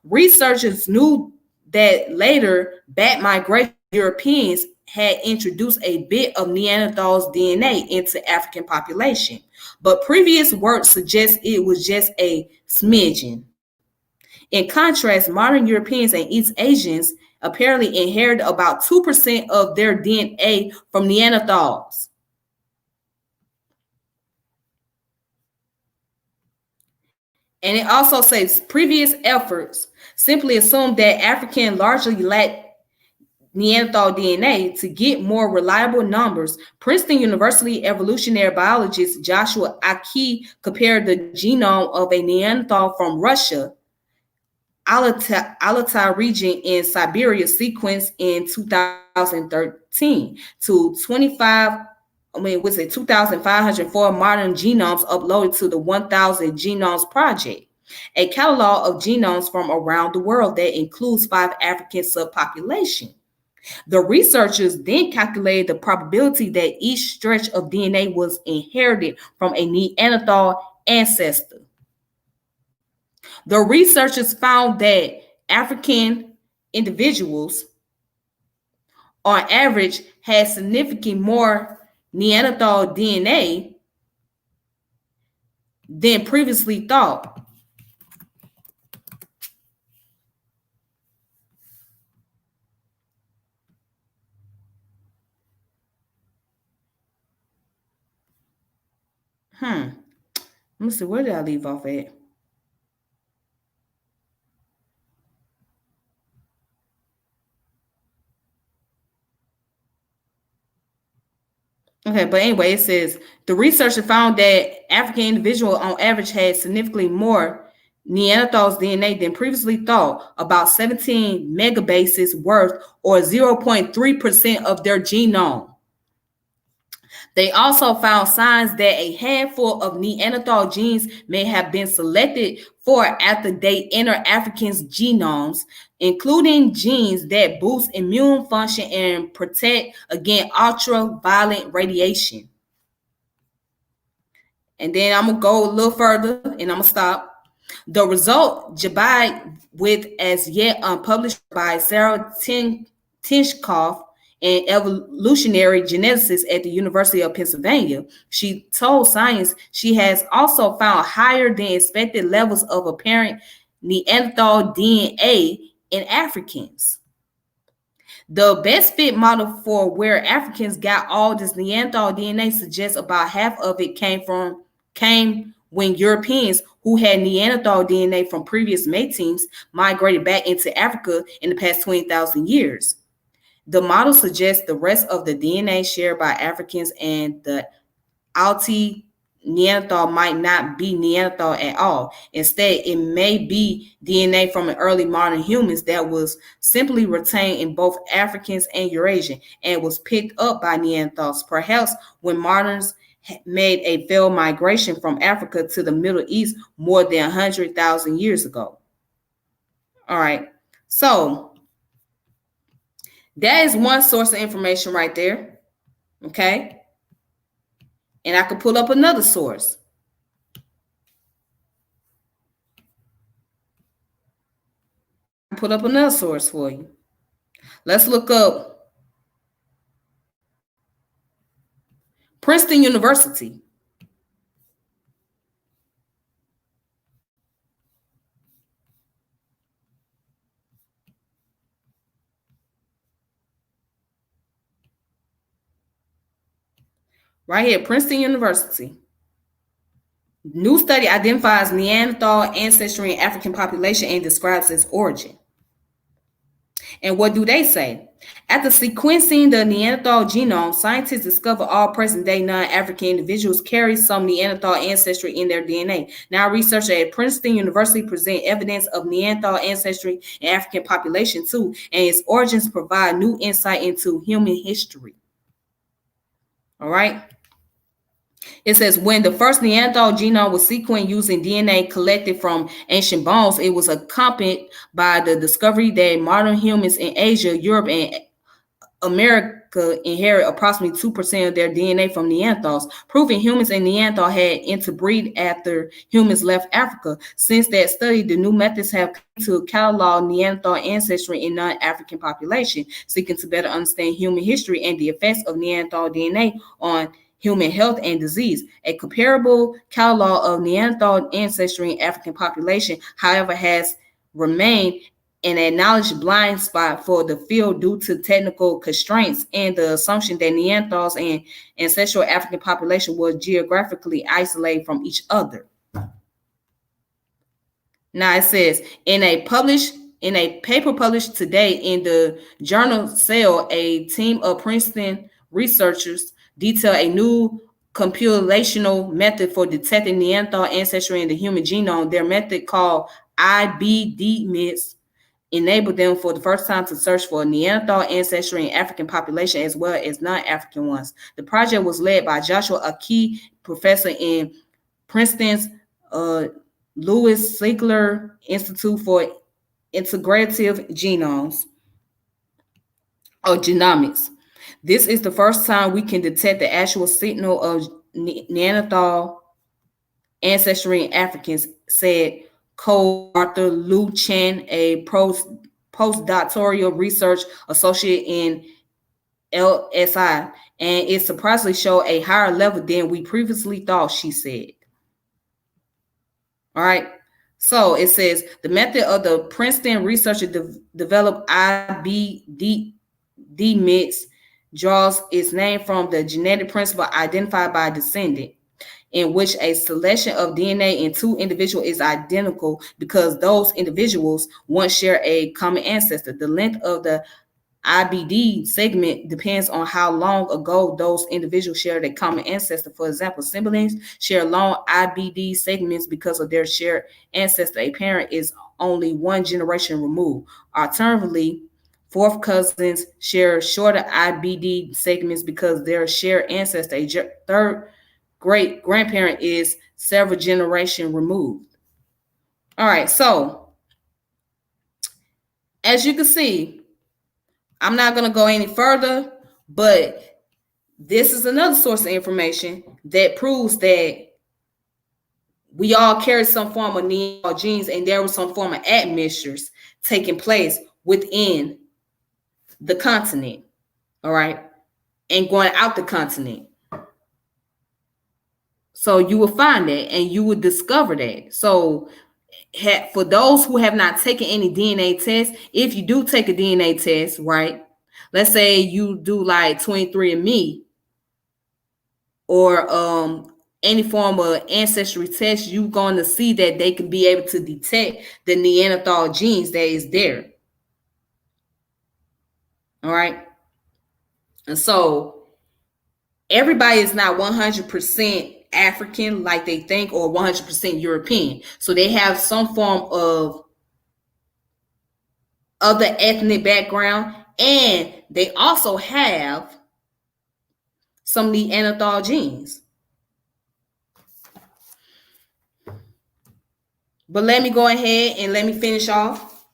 Researchers knew that later back migration Europeans had introduced a bit of Neanderthals DNA into African population, but previous work suggests it was just a smidgen. In contrast, modern Europeans and East Asians apparently inherit about 2% of their DNA from Neanderthals. And it also says previous efforts simply assumed that African largely lacked Neanderthal DNA. To get more reliable numbers, Princeton University evolutionary biologist Joshua Aki compared the genome of a Neanderthal from Russia, Altai region in Siberia, sequenced in 2013 to 2,504 modern genomes uploaded to the 1,000 Genomes Project, a catalog of genomes from around the world that includes 5 African subpopulations. The researchers then calculated the probability that each stretch of DNA was inherited from a Neanderthal ancestor. The researchers found that African individuals, on average, had significantly more Neanderthal DNA than previously thought. Let me see, where did I leave off at? Okay, but anyway, it says the researcher found that African individuals on average had significantly more Neanderthals DNA than previously thought, about 17 megabases worth, or 0.3% of their genome. They also found signs that a handful of Neanderthal genes may have been selected for after they enter Africans' genomes, including genes that boost immune function and protect against ultraviolet radiation. And then I'm going to go a little further and I'm going to stop. The result, jibbed with as yet unpublished by Sarah Tinchkoff, an evolutionary geneticist at the University of Pennsylvania. She told Science she has also found higher than expected levels of apparent Neanderthal DNA in Africans. The best fit model for where Africans got all this Neanderthal DNA suggests about half of it came when Europeans who had Neanderthal DNA from previous matings migrated back into Africa in the past 20,000 years. The model suggests the rest of the DNA shared by Africans and the Alti Neanderthal might not be Neanderthal at all. Instead, it may be DNA from an early modern humans that was simply retained in both Africans and Eurasian and was picked up by Neanderthals, perhaps when moderns made a failed migration from Africa to the Middle East more than 100,000 years ago. All right, so that is one source of information right there, okay? And I could pull up another source. Put up another source for you. Let's look up Princeton University. Right here, Princeton University. New study identifies Neanderthal ancestry in African population and describes its origin. And what do they say? After sequencing the Neanderthal genome, scientists discovered all present-day non-African individuals carry some Neanderthal ancestry in their DNA. Now, researchers at Princeton University present evidence of Neanderthal ancestry in African population too, and its origins provide new insight into human history. All right. It says when the first Neanderthal genome was sequenced using DNA collected from ancient bones, it was accompanied by the discovery that modern humans in Asia, Europe, and America inherit approximately 2% of their DNA from Neanderthals, proving humans and Neanderthal had interbreed after humans left Africa. Since that study, the new methods have come to catalog Neanderthal ancestry in non-African population, seeking to better understand human history and the effects of Neanderthal DNA on human health and disease. A comparable catalog of Neanderthal ancestry in African population, however, has remained an acknowledged blind spot for the field due to technical constraints and the assumption that Neanderthals and ancestral African population was geographically isolated from each other. Now it says, in a paper published today in the journal Cell, a team of Princeton researchers detail a new computational method for detecting Neanderthal ancestry in the human genome. Their method, called IBD-MITS, enabled them for the first time to search for Neanderthal ancestry in African population as well as non-African ones. The project was led by Joshua, a key professor in Princeton's Louis Sigler Institute for Integrative Genomes or Genomics. This is the first time we can detect the actual signal of Neanderthal ancestry in Africans, said co-author Lu Chen, a postdoctoral research associate in LSI, and it surprisingly showed a higher level than we previously thought, she said. All right. So it says the method of the Princeton researcher developed IBD-MITS draws its name from the genetic principle identified by a descendant, in which a selection of DNA in two individuals is identical because those individuals once share a common ancestor. The length of the IBD segment depends on how long ago those individuals shared a common ancestor. For example, siblings share long IBD segments because of their shared ancestor. A parent is only one generation removed. Alternatively, fourth cousins share shorter IBD segments because their shared ancestor. A third great grandparent is several generations removed. All right, so as you can see, I'm not going to go any further, but this is another source of information that proves that we all carry some form of Neanderthal genes, and there was some form of admixtures taking place within the continent, all right, and going out the continent. So you will find that, and you will discover that. So for those who have not taken any DNA tests, if you do take a DNA test, right, let's say you do like 23andMe or any form of ancestry test, you're going to see that they can be able to detect the Neanderthal genes that is there. All right. And so everybody is not 100% African like they think, or 100% European. So they have some form of other ethnic background, and they also have some Neanderthal genes. But let me go ahead and let me finish off.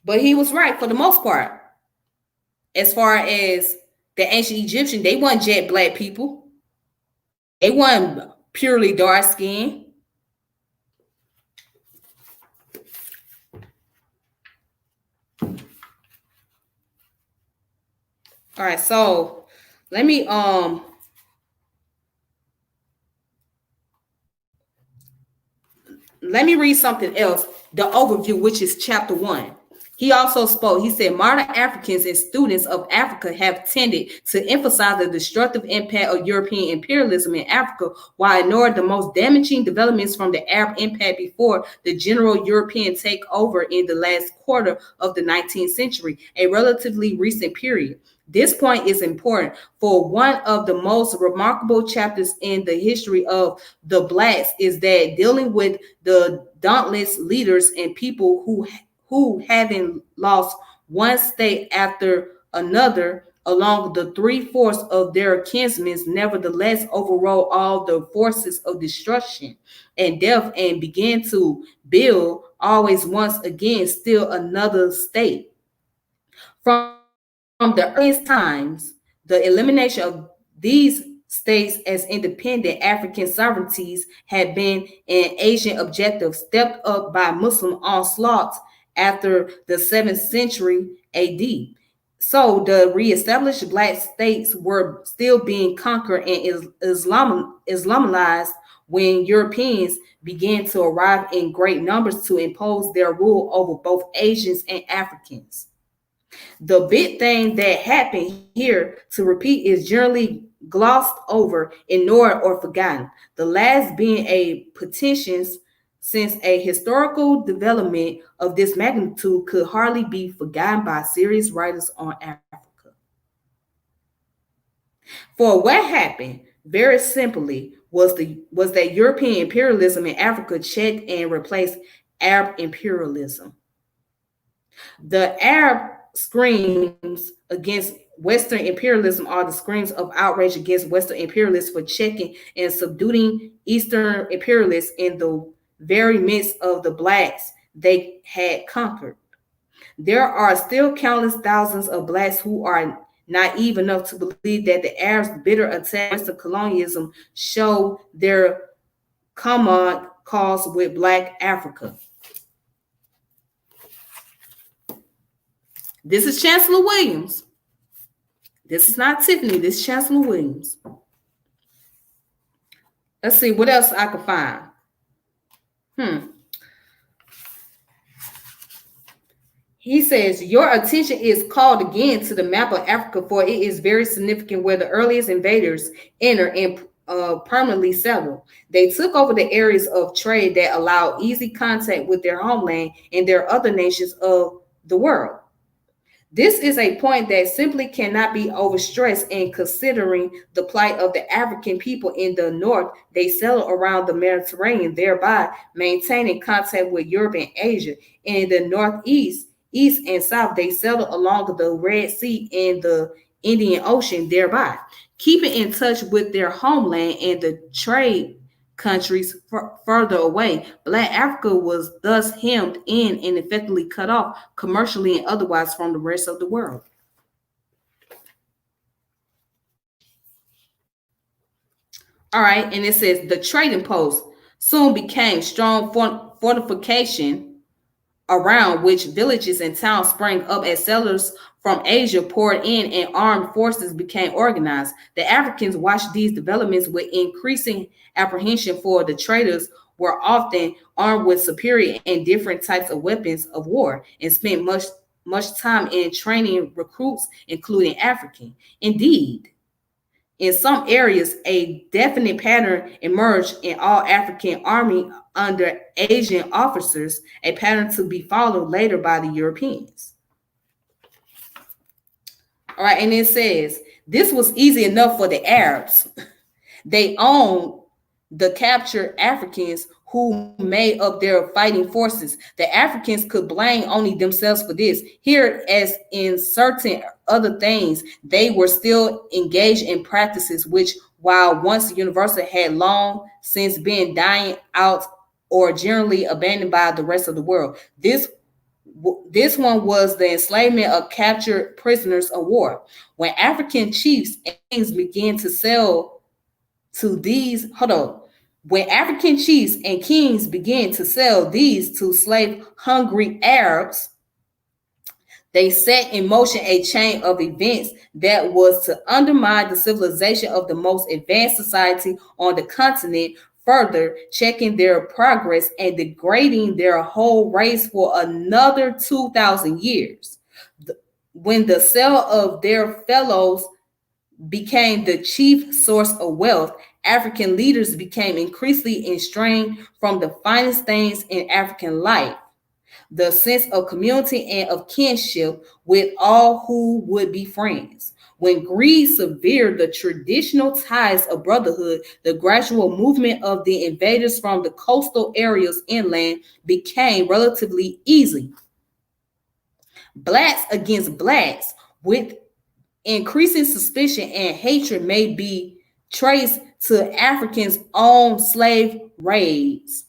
But he was right for the most part. As far as the ancient Egyptian, they weren't jet black people. They weren't purely dark skinned. All right, so let me read something else. The overview, which is chapter 1. He also spoke. He said, modern Africans and students of Africa have tended to emphasize the destructive impact of European imperialism in Africa while ignoring the most damaging developments from the Arab impact before the general European takeover in the last quarter of the 19th century, a relatively recent period. This point is important, for one of the most remarkable chapters in the history of the Blacks is that dealing with the dauntless leaders and people who having lost one state after another along the three-fourths of their kinsmen, nevertheless overrode all the forces of destruction and death and began to build always once again still another state. From the earliest times, the elimination of these states as independent African sovereignties had been an Asian objective, stepped up by Muslim onslaught after the 7th century AD. So the reestablished Black states were still being conquered and Islamized when Europeans began to arrive in great numbers to impose their rule over both Asians and Africans. The big thing that happened here, to repeat, is generally glossed over, ignored, or forgotten. The last being a petition, since a historical development of this magnitude could hardly be forgotten by serious writers on Africa. For what happened, very simply, was that European imperialism in Africa checked and replaced Arab imperialism. The Arab screams against Western imperialism are the screams of outrage against Western imperialists for checking and subduing Eastern imperialists in the very midst of the Blacks they had conquered. There are still countless thousands of Blacks who are naive enough to believe that the Arabs' bitter attack on Western colonialism show their common cause with Black Africa. This is Chancellor Williams. This is not Tiffany. This is Chancellor Williams. Let's see what else I can find. He says, your attention is called again to the map of Africa, for it is very significant where the earliest invaders enter and permanently settle. They took over the areas of trade that allowed easy contact with their homeland and their other nations of the world. This is a point that simply cannot be overstressed in considering the plight of the African people in the north. They settled around the Mediterranean, thereby maintaining contact with Europe and Asia. In the northeast, east and south, they settled along the Red Sea and the Indian Ocean, thereby keeping in touch with their homeland and the trade countries further away. Black Africa was thus hemmed in and effectively cut off commercially and otherwise from the rest of the world. All right, and it says the trading post soon became strong fortification around which villages and towns sprang up as settlers from Asia poured in and armed forces became organized. The Africans watched these developments with increasing apprehension, for the traders were often armed with superior and different types of weapons of war and spent much time in training recruits, including African. Indeed, in some areas, a definite pattern emerged in all African army under Asian officers, a pattern to be followed later by the Europeans. All right, and it says, this was easy enough for the Arabs. They owned the captured Africans who made up their fighting forces. The Africans could blame only themselves for this. Here, as in certain other things, they were still engaged in practices which, while once universal, had long since been dying out or generally abandoned by the rest of the world. This one was the enslavement of captured prisoners of war. When African chiefs and kings began to sell to these, when African chiefs and kings began to sell these to slave-hungry Arabs, they set in motion a chain of events that was to undermine the civilization of the most advanced society on the continent. further, checking their progress and degrading their whole race for another 2,000 years. When the sale of their fellows became the chief source of wealth, African leaders became increasingly estranged from the finest things in African life, the sense of community and of kinship with all who would be friends. When greed severed the traditional ties of brotherhood, the gradual movement of the invaders from the coastal areas inland became relatively easy. Blacks against blacks, with increasing suspicion and hatred, may be traced to Africans' own slave raids.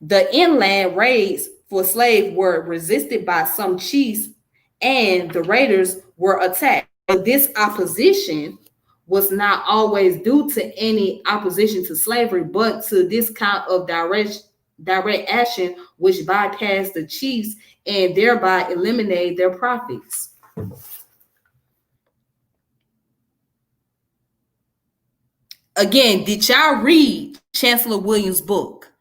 The inland raids for slaves were resisted by some chiefs, and the raiders were attacked. But this opposition was not always due to any opposition to slavery, but to this kind of direct action which bypassed the chiefs and thereby eliminated their profits. Again, did y'all read Chancellor Williams' book?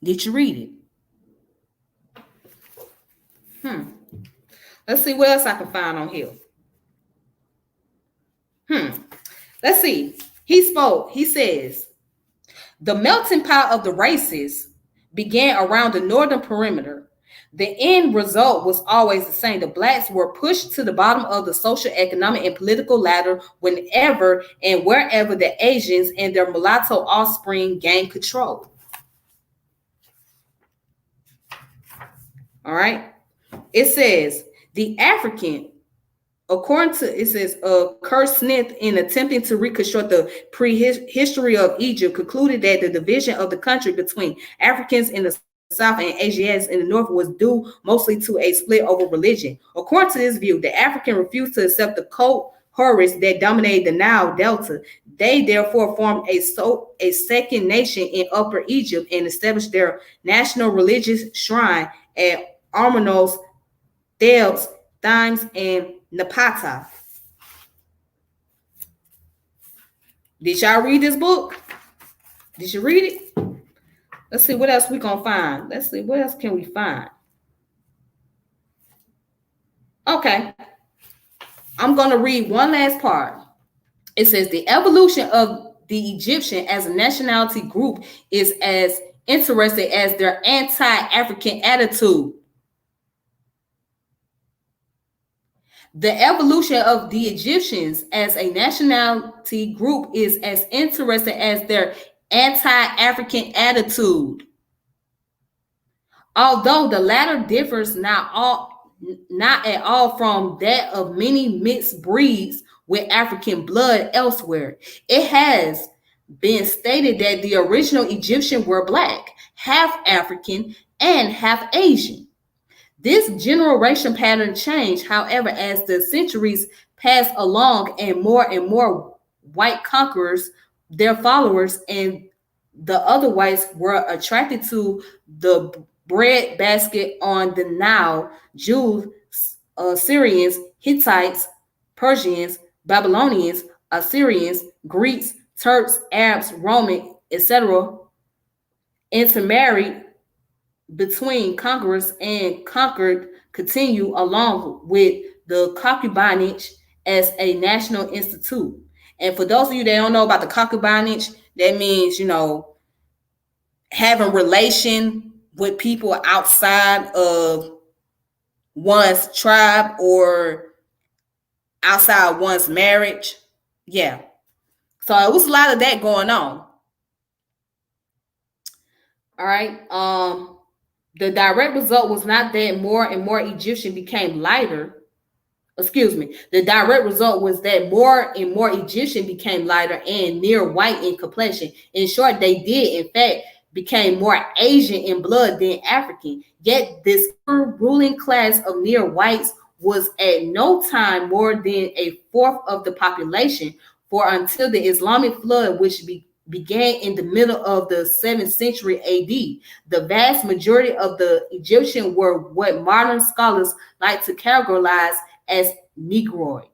Did you read it? Let's see what else I can find on here. Let's see. He spoke. He says, the melting pot of the races began around the northern perimeter. The end result was always the same. The blacks were pushed to the bottom of the social, economic, and political ladder whenever and wherever the Asians and their mulatto offspring gained control. All right. It says, the African, according to, it says, Kurt Smith, in attempting to reconstruct the prehistory of Egypt, concluded that the division of the country between Africans in the South and Asiatics in the North was due mostly to a split over religion. According to this view, the African refused to accept the cult Horus that dominated the Nile Delta. They therefore formed a second nation in Upper Egypt and established their national religious shrine at Armenos, Thebes, Thebes, and Napata. Did y'all read this book? Did you read it? Let's see what else we gonna find. Let's see what else can we find. Okay, I'm gonna read one last part. It says the evolution of the Egyptian as a nationality group is as interesting as their anti-African attitude. The evolution of the Egyptians as a nationality group is as interesting as their anti-African attitude. Although the latter differs not at all from that of many mixed breeds with African blood elsewhere, it has been stated that the original Egyptians were black, half African, and half Asian. This general racial pattern changed, however, as the centuries passed along and more white conquerors, their followers, and the other whites were attracted to the bread basket on the Nile. Jews, Syrians, Hittites, Persians, Babylonians, Assyrians, Greeks, Turks, Arabs, Romans, etc. intermarried between conquerors and conquered, continue along with the concubinage as a national institute. And for those of you that don't know about the concubinage, that means, having relation with people outside of one's tribe or outside one's marriage. Yeah. So it was a lot of that going on. All right. The direct result was not that more and more Egyptian became lighter. The direct result was that more and more Egyptian became lighter and near white in complexion. In short, they did, in fact, became more Asian in blood than African. Yet this ruling class of near whites was at no time more than a fourth of the population, for until the Islamic flood, which began in the middle of the 7th century AD, the vast majority of the Egyptians were what modern scholars like to categorize as Negroid.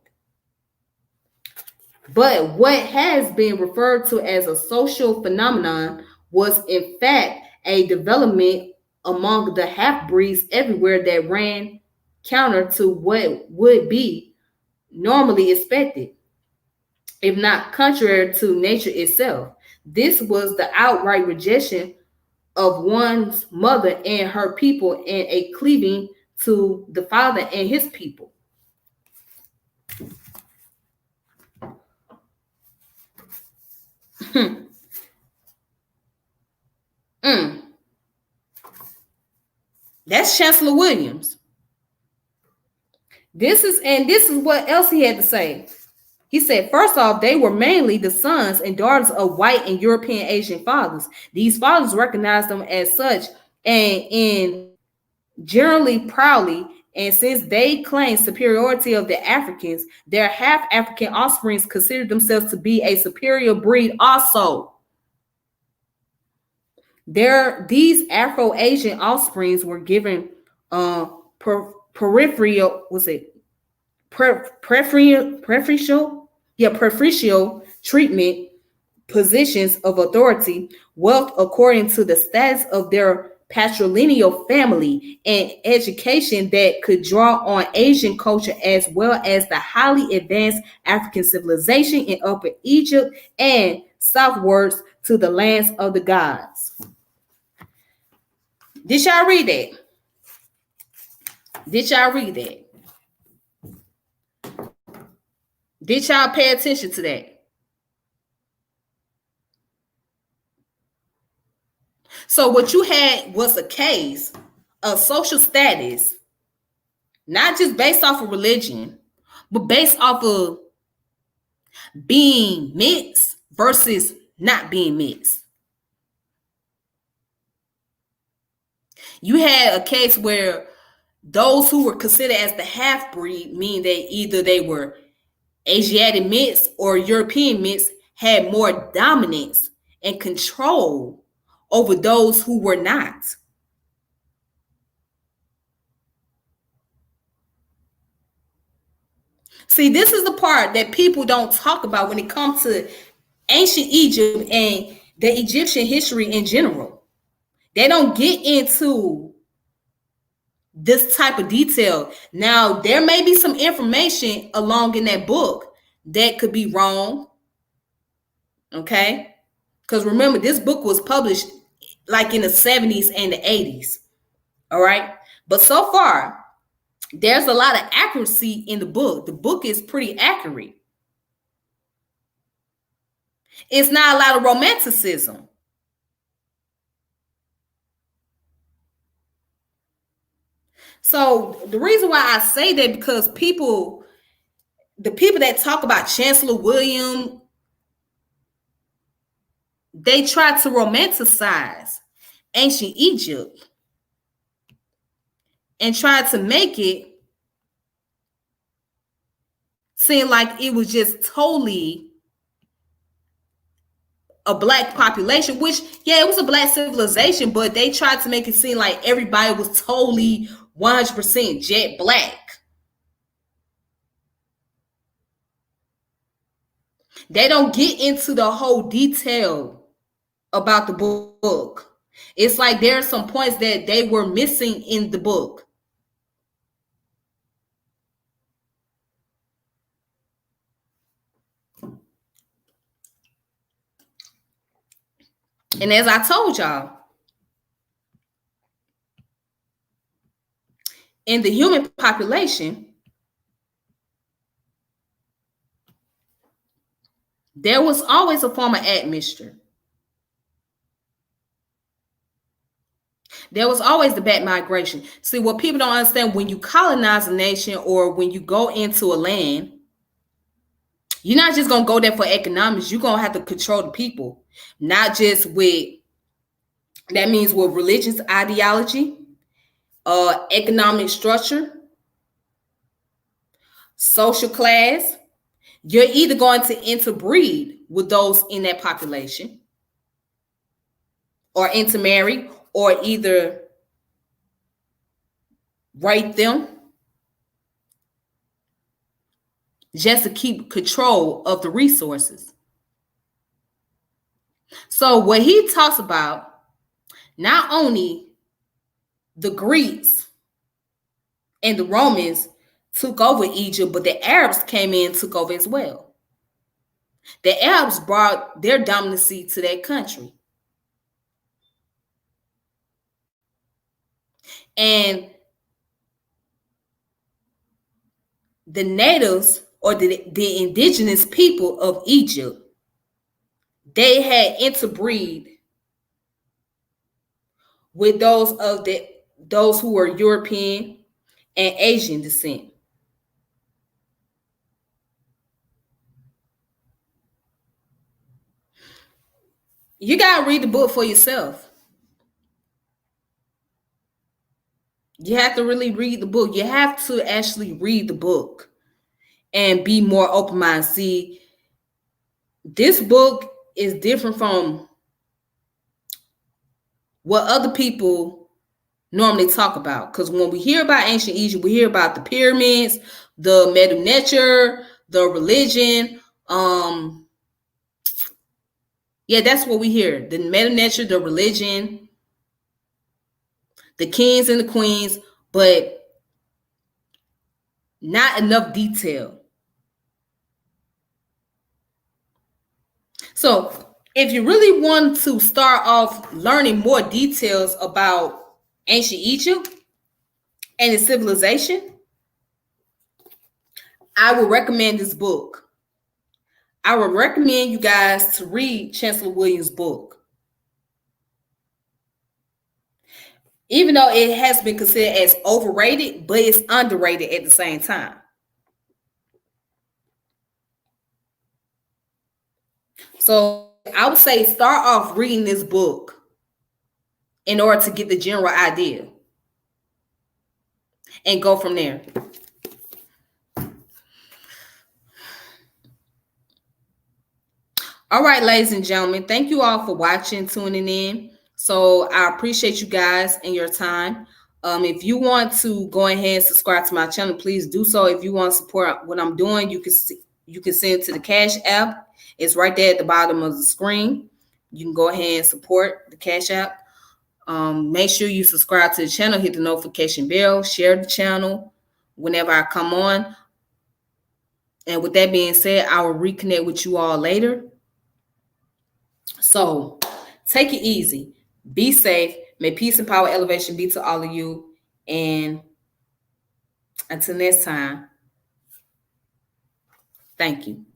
But what has been referred to as a social phenomenon was in fact a development among the half-breeds everywhere that ran counter to what would be normally expected, if not contrary to nature itself. This was the outright rejection of one's mother and her people and a cleaving to the father and his people. That's Chancellor Williams. This is what else he had to say. He said, first off, they were mainly the sons and daughters of white and European Asian fathers. These fathers recognized them as such and generally proudly. And since they claimed superiority of the Africans, their half-African offsprings considered themselves to be a superior breed also. These Afro-Asian offsprings were given preferential treatment, positions of authority, wealth according to the status of their patrilineal family, and education that could draw on Asian culture as well as the highly advanced African civilization in Upper Egypt and southwards to the lands of the gods. Did y'all read that? Did y'all read that? Did y'all pay attention to that? So what you had was a case of social status, not just based off of religion, but based off of being mixed versus not being mixed. You had a case where those who were considered as the half-breed, meaning that either they were Asiatic mixed or European mixed, had more dominance and control over those who were not. See, this is the part that people don't talk about when it comes to ancient Egypt and the Egyptian history in general. They don't get into this type of detail. Now, there may be some information along in that book that could be wrong. Okay? Because remember, this book was published like in the 70s and the 80s. All right? But so far, there's a lot of accuracy in the book. The book is pretty accurate. It's not a lot of romanticism. So the reason why I say that, because the people that talk about Chancellor Williams, they try to romanticize ancient Egypt and try to make it seem like it was just totally a black population, which, yeah, it was a black civilization, but they tried to make it seem like everybody was totally 100% jet black. They don't get into the whole detail about the book. It's like there are some points that they were missing in the book. And as I told y'all, in the human population, there was always a form of admixture. There was always the back migration. See, what people don't understand, when you colonize a nation or when you go into a land, you're not just going to go there for economics. You're going to have to control the people, not just with, that means with religious ideology, economic structure, social class. You're either going to interbreed with those in that population or intermarry, or either rape them. just to keep control of the resources. So what he talks about, not only the Greeks and the Romans took over Egypt, but the Arabs came in and took over as well. The Arabs brought their dominancy to that country. And the natives, or the indigenous people of Egypt, they had interbreed with those who were European and Asian descent. You gotta read the book for yourself. You have to really read the book. You have to actually read the book and be more open-minded. See, this book is different from what other people normally talk about. Because when we hear about ancient Egypt, we hear about the pyramids, the Medu Neter, the religion. Yeah, that's what we hear. The Medu Neter, the religion, the kings and the queens, but not enough detail. So if you really want to start off learning more details about ancient Egypt and its civilization, I would recommend this book. I would recommend you guys to read Chancellor Williams' book. Even though it has been considered as overrated, but it's underrated at the same time. So I would say start off reading this book in order to get the general idea and go from there. All right, ladies and gentlemen, thank you all for watching, tuning in. So I appreciate you guys and your time. If you want to go ahead and subscribe to my channel, please do so. If you want to support what I'm doing, you can send it to the Cash App. It's right there at the bottom of the screen. You can go ahead and support the Cash App. Make sure you subscribe to the channel, hit the notification bell, share the channel whenever I come on. And with that being said, I will reconnect with you all later. So take it easy. Be safe. May peace and power elevation be to all of you. And until next time, thank you.